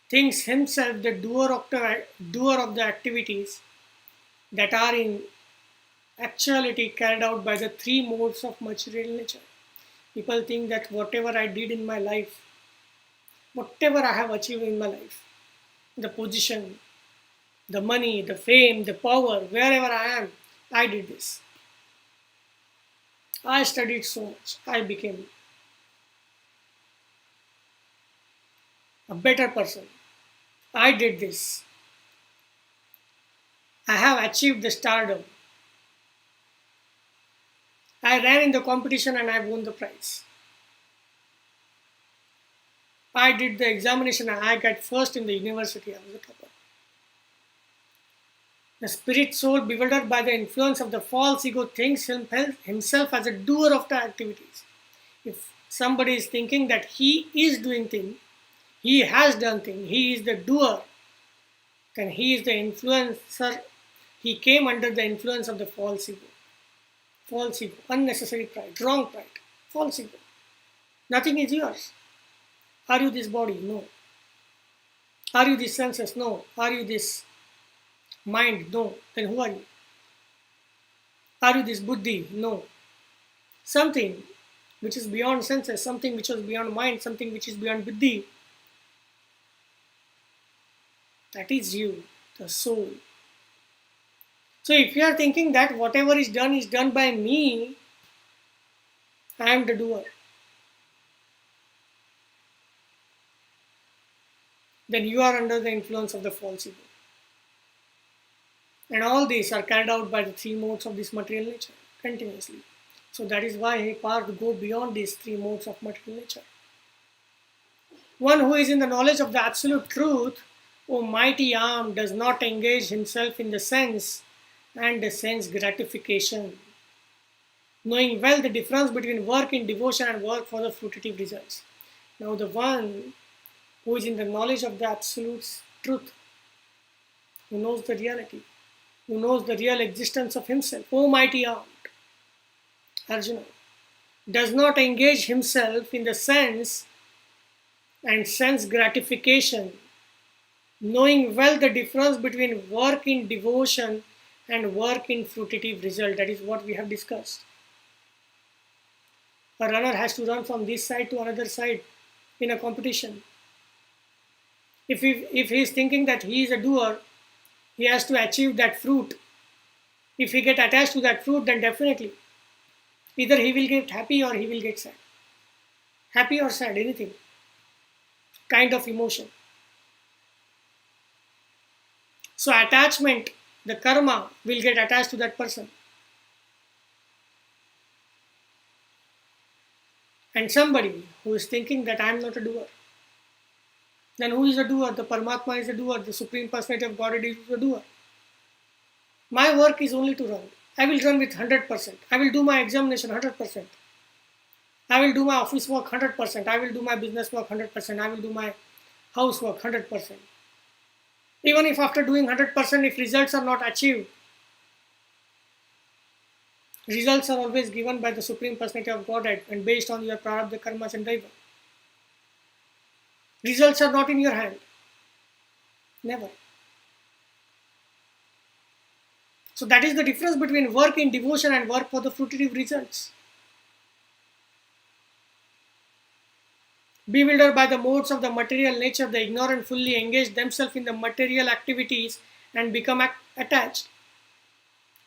thinks himself the doer of the activities that are in actuality carried out by the three modes of material nature. People think that whatever I did in my life, whatever I have achieved in my life, the position, the money, the fame, the power, wherever I am, I did this. I studied so much. I became a better person. I did this. I have achieved the stardom. I ran in the competition and I won the prize. I did the examination and I got first in the university. I was a topper. The spirit soul, bewildered by the influence of the false ego, thinks himself as a doer of the activities. If somebody is thinking that he is doing things, he has done things, he is the doer, then he is the influencer. He came under the influence of the false ego. False ego, unnecessary pride, wrong pride, false ego. Nothing is yours. Are you this body? No. Are you these senses? No. Are you this mind? No. Then who are you? Are you this buddhi? No. Something which is beyond senses, something which is beyond mind, something which is beyond buddhi. That is you, the soul. So if you are thinking that whatever is done by me, I am the doer. then you are under the influence of the false ego. And all these are carried out by the three modes of this material nature continuously. So that is why Parth go beyond these three modes of material nature. One who is in the knowledge of the absolute truth, O mighty arm, does not engage himself in the sense and the sense gratification, knowing well the difference between work in devotion and work for the fruitive results. Now the one who is in the knowledge of the absolute truth, who knows the reality, who knows the real existence of himself, O mighty armed Arjuna, does not engage himself in the sense and sense gratification, knowing well the difference between work in devotion and work in fruitive result. That is what we have discussed. A runner has to run from this side to another side in a competition. If he is thinking that he is a doer, he has to achieve that fruit. If he get attached to that fruit, then definitely either he will get happy or he will get sad. Happy or sad, anything. Kind of emotion. So attachment, the karma, will get attached to that person. And somebody who is thinking that I am not a doer. Then who is a doer? The Paramatma is a doer. The Supreme Personality of Godhead is a doer. My work is only to run. I will run with 100%. I will do my examination 100%. I will do my office work 100%. I will do my business work 100%. I will do my housework 100%. Even if after doing 100%, if results are not achieved, results are always given by the Supreme Personality of Godhead and based on your prarabdha, karmas and daiva. Results are not in your hand. Never. So that is the difference between work in devotion and work for the fruitive results. Bewildered by the modes of the material nature, the ignorant fully engage themselves in the material activities and become attached.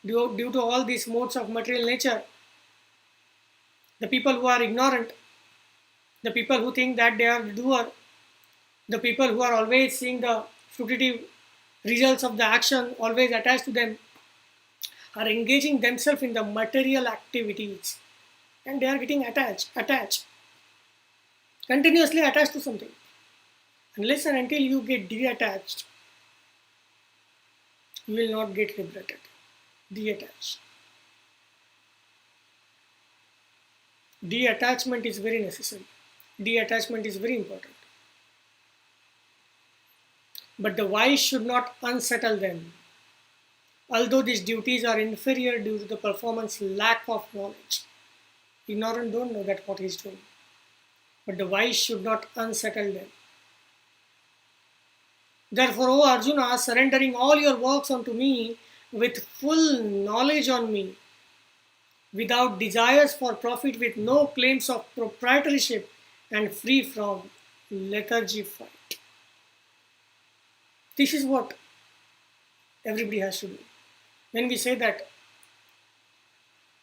Due to all these modes of material nature, the people who are ignorant, the people who think that they are the doer, the people who are always seeing the fruitive results of the action always attached to them, are engaging themselves in the material activities and they are getting attached, continuously attached to something. Unless and until you get detached, you will not get liberated. Detached. Detachment is very necessary. Detachment is very important. But the wise should not unsettle them. Although these duties are inferior due to the performance lack of knowledge. Ignorant don't know that what he is doing. But the wise should not unsettle them. Therefore, O Arjuna, surrendering all your works unto me with full knowledge on me, without desires for profit, with no claims of proprietorship, and free from lethargy fight. This is what everybody has to do. When we say that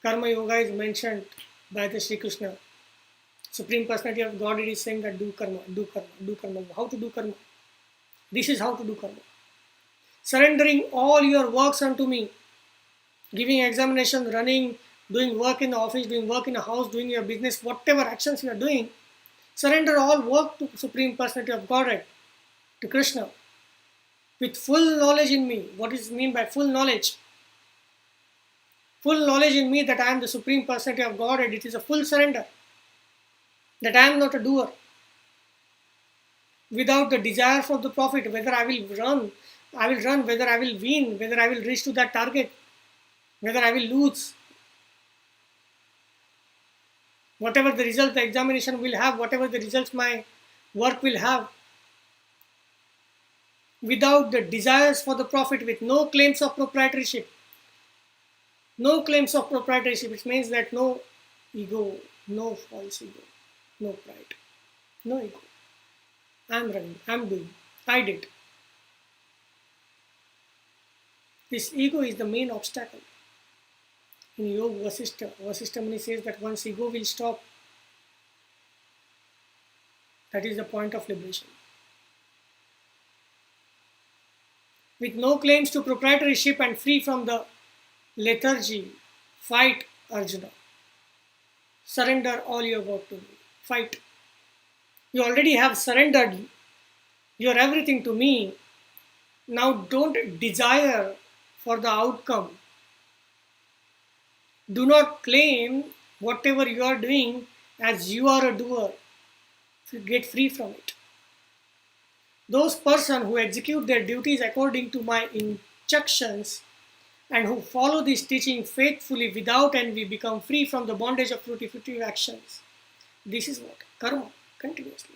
Karma Yoga is mentioned by the Sri Krishna, Supreme Personality of Godhead is saying that do karma, do karma, do karma. How to do karma? This is how to do karma. Surrendering all your works unto me, giving examination, running, doing work in the office, doing work in a house, doing your business, whatever actions you are doing, surrender all work to Supreme Personality of Godhead, to Krishna, with full knowledge in me. What is mean by full knowledge? Full knowledge in me that I am the Supreme Personality of Godhead. It is a full surrender. That I am not a doer. Without the desire for the profit, whether I will run, whether I will win, whether I will reach to that target, whether I will lose. Whatever the result the examination will have, whatever the results my work will have, without the desires for the profit, with no claims of proprietorship. No claims of proprietorship, which means that no ego, no false ego, no pride, no ego. I am running, I am doing, I did. This ego is the main obstacle. In Yoga Vasishtha Muni says that once ego will stop, that is the point of liberation. with no claims to proprietorship and free from the lethargy. Fight, Arjuna. Surrender all your work to me. Fight. You already have surrendered your everything to me. Now don't desire for the outcome. Do not claim whatever you are doing as you are a doer. Get free from it. Those persons who execute their duties according to my instructions and who follow this teaching faithfully without envy become free from the bondage of fruitive actions. This is what? Karma, continuously.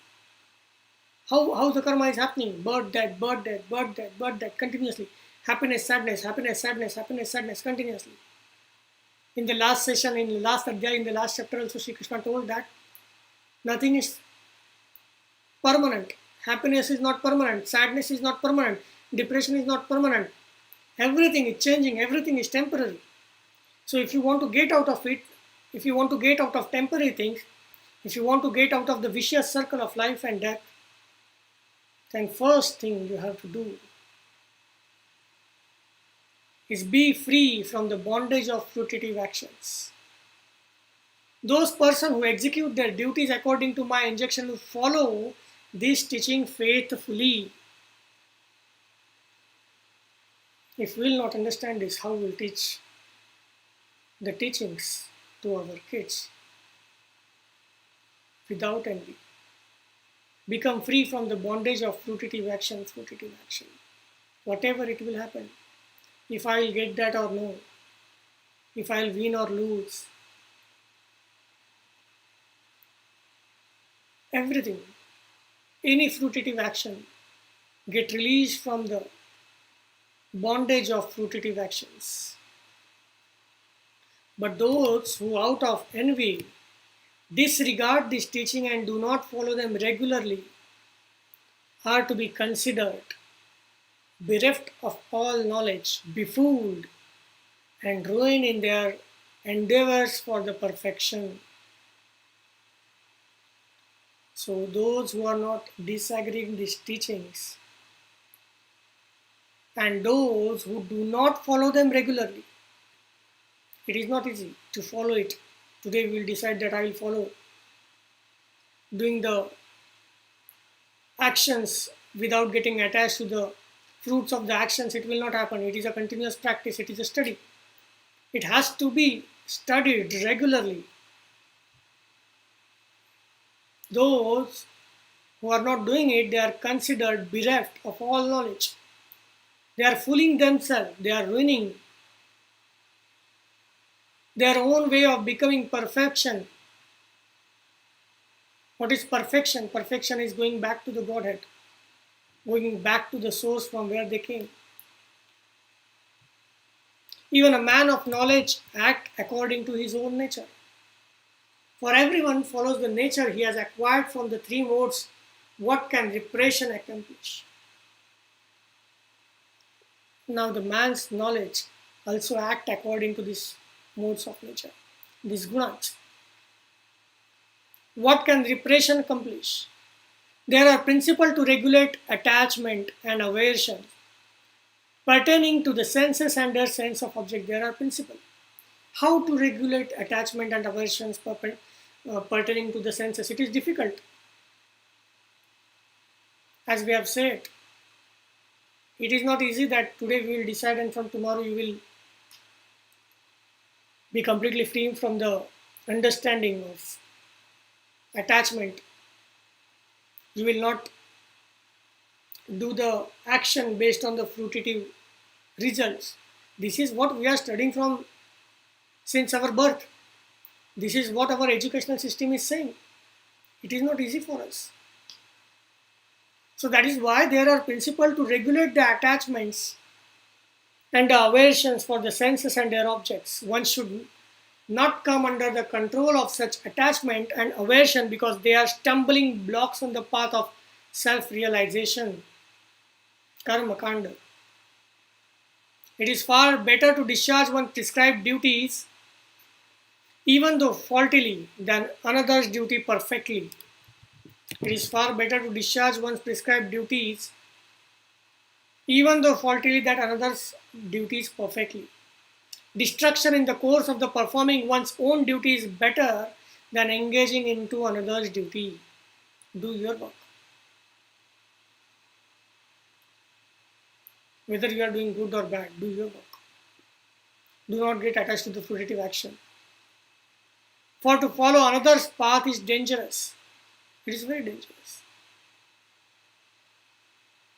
How the karma is happening? Birth, death, birth, death, birth, death, birth, death, continuously. Happiness, sadness, happiness, sadness, happiness, sadness, continuously. In the last session, in the last adhyaya, in the last chapter also, Sri Krishna told that nothing is permanent. Happiness is not permanent. Sadness is not permanent. Depression is not permanent. Everything is changing. Everything is temporary. So if you want to get out of it, if you want to get out of temporary things, if you want to get out of the vicious circle of life and death, then first thing you have to do is be free from the bondage of fruitive actions. Those persons who execute their duties according to my injunction will follow this teaching faithfully. If we will not understand this, how we will teach the teachings to our kids? Without envy. Become free from the bondage of fruitive action. Whatever it will happen. If I will get that or no. If I will win or lose. Everything. Any fruitive action. Get released from the bondage of fruitive actions. But those who out of envy disregard this teaching and do not follow them regularly are to be considered bereft of all knowledge, befooled, and ruined in their endeavors for the perfection. So those who are not disagreeing these teachings and those who do not follow them regularly, it is not easy to follow it. Today we will decide that I will follow doing the actions without getting attached to the fruits of the actions. It will not happen. It is a continuous practice. It is a study. It has to be studied regularly. Those who are not doing it, they are considered bereft of all knowledge. They are fooling themselves. They are ruining their own way of becoming perfection. What is perfection? Perfection is going back to the Godhead, going back to the source from where they came. Even a man of knowledge acts according to his own nature. For everyone follows the nature he has acquired from the three modes. What can repression accomplish? Now the man's knowledge also acts according to these modes of nature, these gunas. What can repression accomplish? There are principles to regulate attachment and aversion. Pertaining to the senses and their sense of object, there are principles. How to regulate attachment and aversions pertaining to the senses? It is difficult. As we have said, it is not easy that today we will decide and from tomorrow you will be completely free from the understanding of attachment. You will not do the action based on the fruitive results. This is what we are studying from since our birth. This is what our educational system is saying. It is not easy for us. So that is why there are principles to regulate the attachments and the aversions for the senses and their objects. One should not come under the control of such attachment and aversion because they are stumbling blocks on the path of self-realization. Karma kanda. It is far better to discharge one's prescribed duties, even though faultily, than another's duty perfectly. It is far better to discharge one's prescribed duties, even though faultily that another's duties perfectly. Destruction in the course of the performing one's own duty is better than engaging into another's duty. Do your work. Whether you are doing good or bad, do your work. Do not get attached to the fruitive action. For to follow another's path is dangerous. It is very dangerous.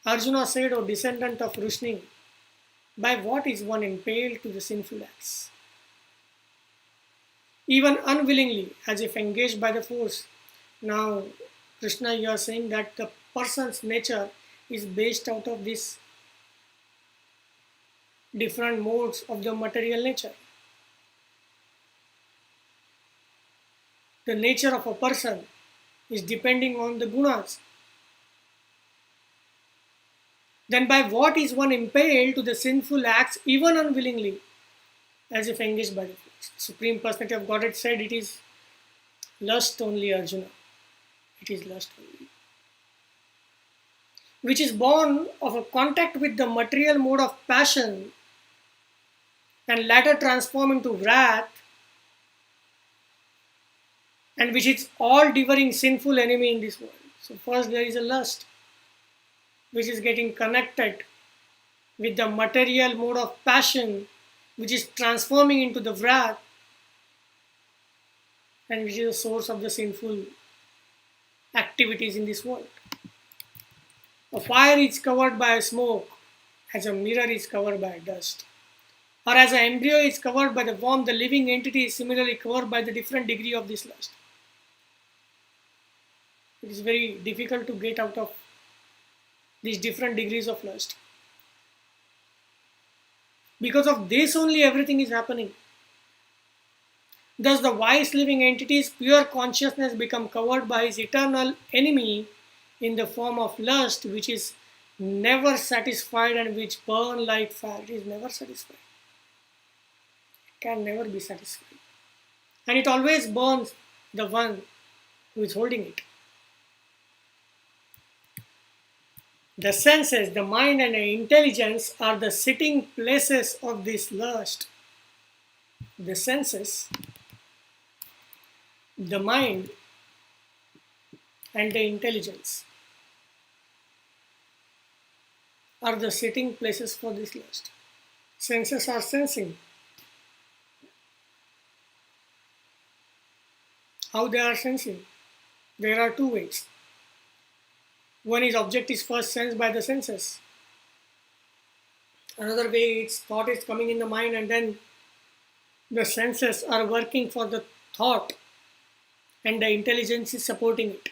Arjuna said, O descendant of Vrishni, by what is one impaled to the sinful acts? Even unwillingly, as if engaged by the force. Now, Krishna, you are saying that the person's nature is based out of these different modes of the material nature. The nature of a person is depending on the gunas. Then by what is one impelled to the sinful acts even unwillingly, as if engaged by the force? Supreme Personality of Godhead said it is lust only, Arjuna. It is lust only. Which is born of a contact with the material mode of passion and latter transform into wrath, and which is all devouring sinful enemy in this world. So first there is a lust, which is getting connected with the material mode of passion, which is transforming into the wrath, and which is the source of the sinful activities in this world. A fire is covered by smoke, as a mirror is covered by dust. Or as an embryo is covered by the warmth, the living entity is similarly covered by the different degree of this lust. It is very difficult to get out of these different degrees of lust. Because of this only everything is happening. Thus the wise living entity's pure consciousness become covered by his eternal enemy in the form of lust, which is never satisfied and which burn like fire. It is never satisfied. It can never be satisfied. And it always burns the one who is holding it. The senses, the mind and the intelligence are the sitting places of this lust. The senses, the mind and the intelligence are the sitting places for this lust. Senses are sensing. How they are sensing? There are two ways. One is object is first sensed by the senses. Another way its thought is coming in the mind and then the senses are working for the thought and the intelligence is supporting it.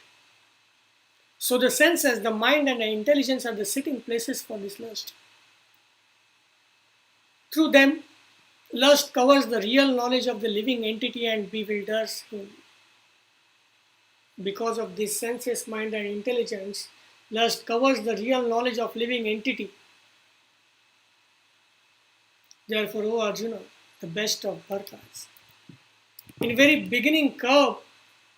So the senses, the mind and the intelligence are the sitting places for this lust. Through them, lust covers the real knowledge of the living entity and bewilders him. Because of this senses, mind and intelligence, lust covers the real knowledge of living entity. Therefore, O Arjuna, the best of bhartas. In very beginning curb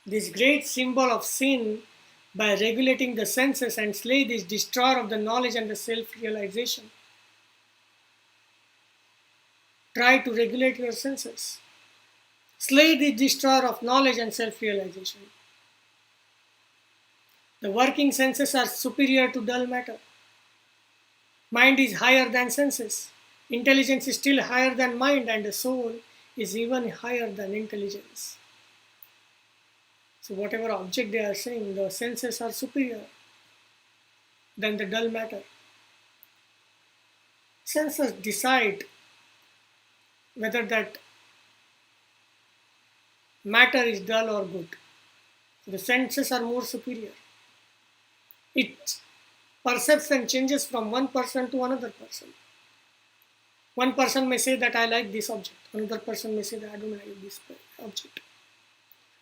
this great symbol of sin by regulating the senses and slay this destroyer of the knowledge and the self-realization. Try to regulate your senses. Slay the destroyer of knowledge and self-realization. The working senses are superior to dull matter. Mind is higher than senses. Intelligence is still higher than mind, and the soul is even higher than intelligence. So whatever object they are saying, the senses are superior than the dull matter. Senses decide whether that matter is dull or good. The senses are more superior. It perceives and changes from one person to another person. One person may say that I like this object. Another person may say that I don't like this object.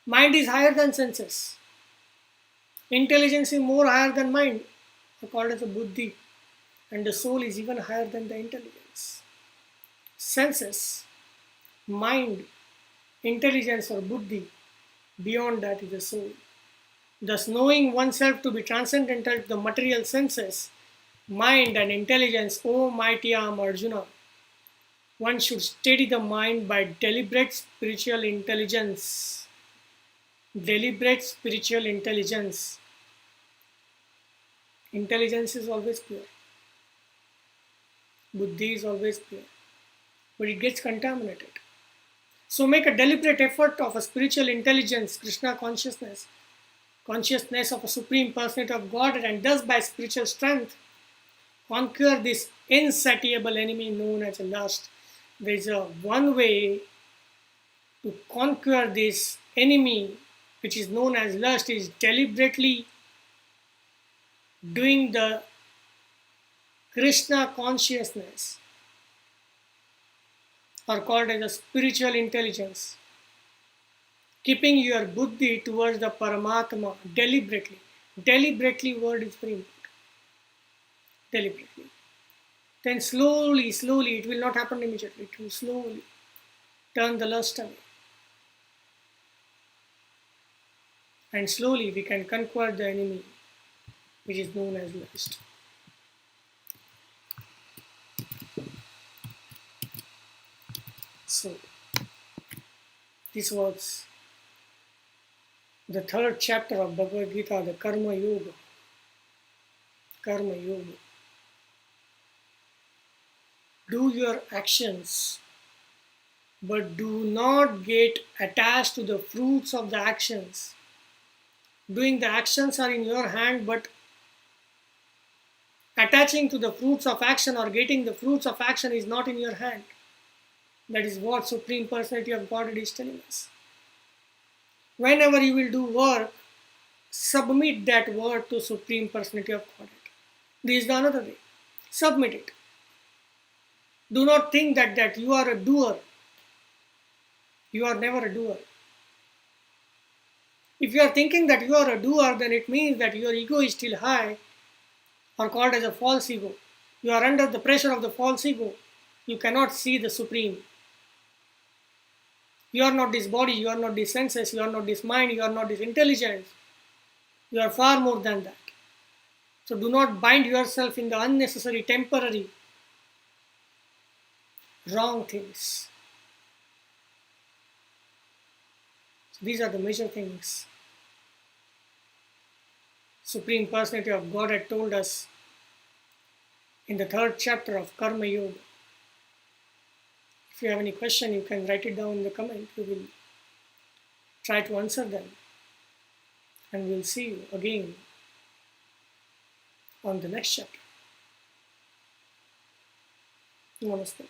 Mind is higher than senses. Intelligence is more higher than mind, called as a buddhi. And the soul is even higher than the intelligence. Senses, mind, intelligence or buddhi, beyond that is the soul. Thus knowing oneself to be transcendental to the material senses mind and intelligence, O mighty arm Arjuna. One should steady the mind by deliberate spiritual intelligence. Deliberate spiritual intelligence. Intelligence is always pure. Buddhi is always pure. But it gets contaminated. So make a deliberate effort of a spiritual intelligence, Krishna consciousness, consciousness of a supreme personality of Godhead, and thus by spiritual strength conquer this insatiable enemy known as lust. There is a one way to conquer this enemy which is known as lust is deliberately doing the Krishna consciousness, or called as a spiritual intelligence, keeping your buddhi towards the Paramatma deliberately. Deliberately word is very important. Deliberately. Then slowly, it will not happen immediately. It will slowly turn the lust away. And slowly we can conquer the enemy which is known as lust. So, this was the third chapter of Bhagavad Gita, the Karma Yoga. Karma Yoga. Do your actions, but do not get attached to the fruits of the actions. Doing the actions are in your hand, but attaching to the fruits of action or getting the fruits of action is not in your hand. That is what Supreme Personality of Godhead is telling us. Whenever you will do work, submit that work to Supreme Personality of Godhead. This is the another way. Submit it. Do not think that you are a doer. You are never a doer. If you are thinking that you are a doer, then it means that your ego is still high, or called as a false ego. You are under the pressure of the false ego. You cannot see the Supreme. You are not this body, you are not these senses, you are not this mind, you are not this intelligence. You are far more than that. So do not bind yourself in the unnecessary, temporary, wrong things. So these are the major things Supreme Personality of Godhead told us in the third chapter of Karma Yoga. If you have any question, you can write it down in the comment. We will try to answer them. And we'll see you again on the next chapter. Namaste.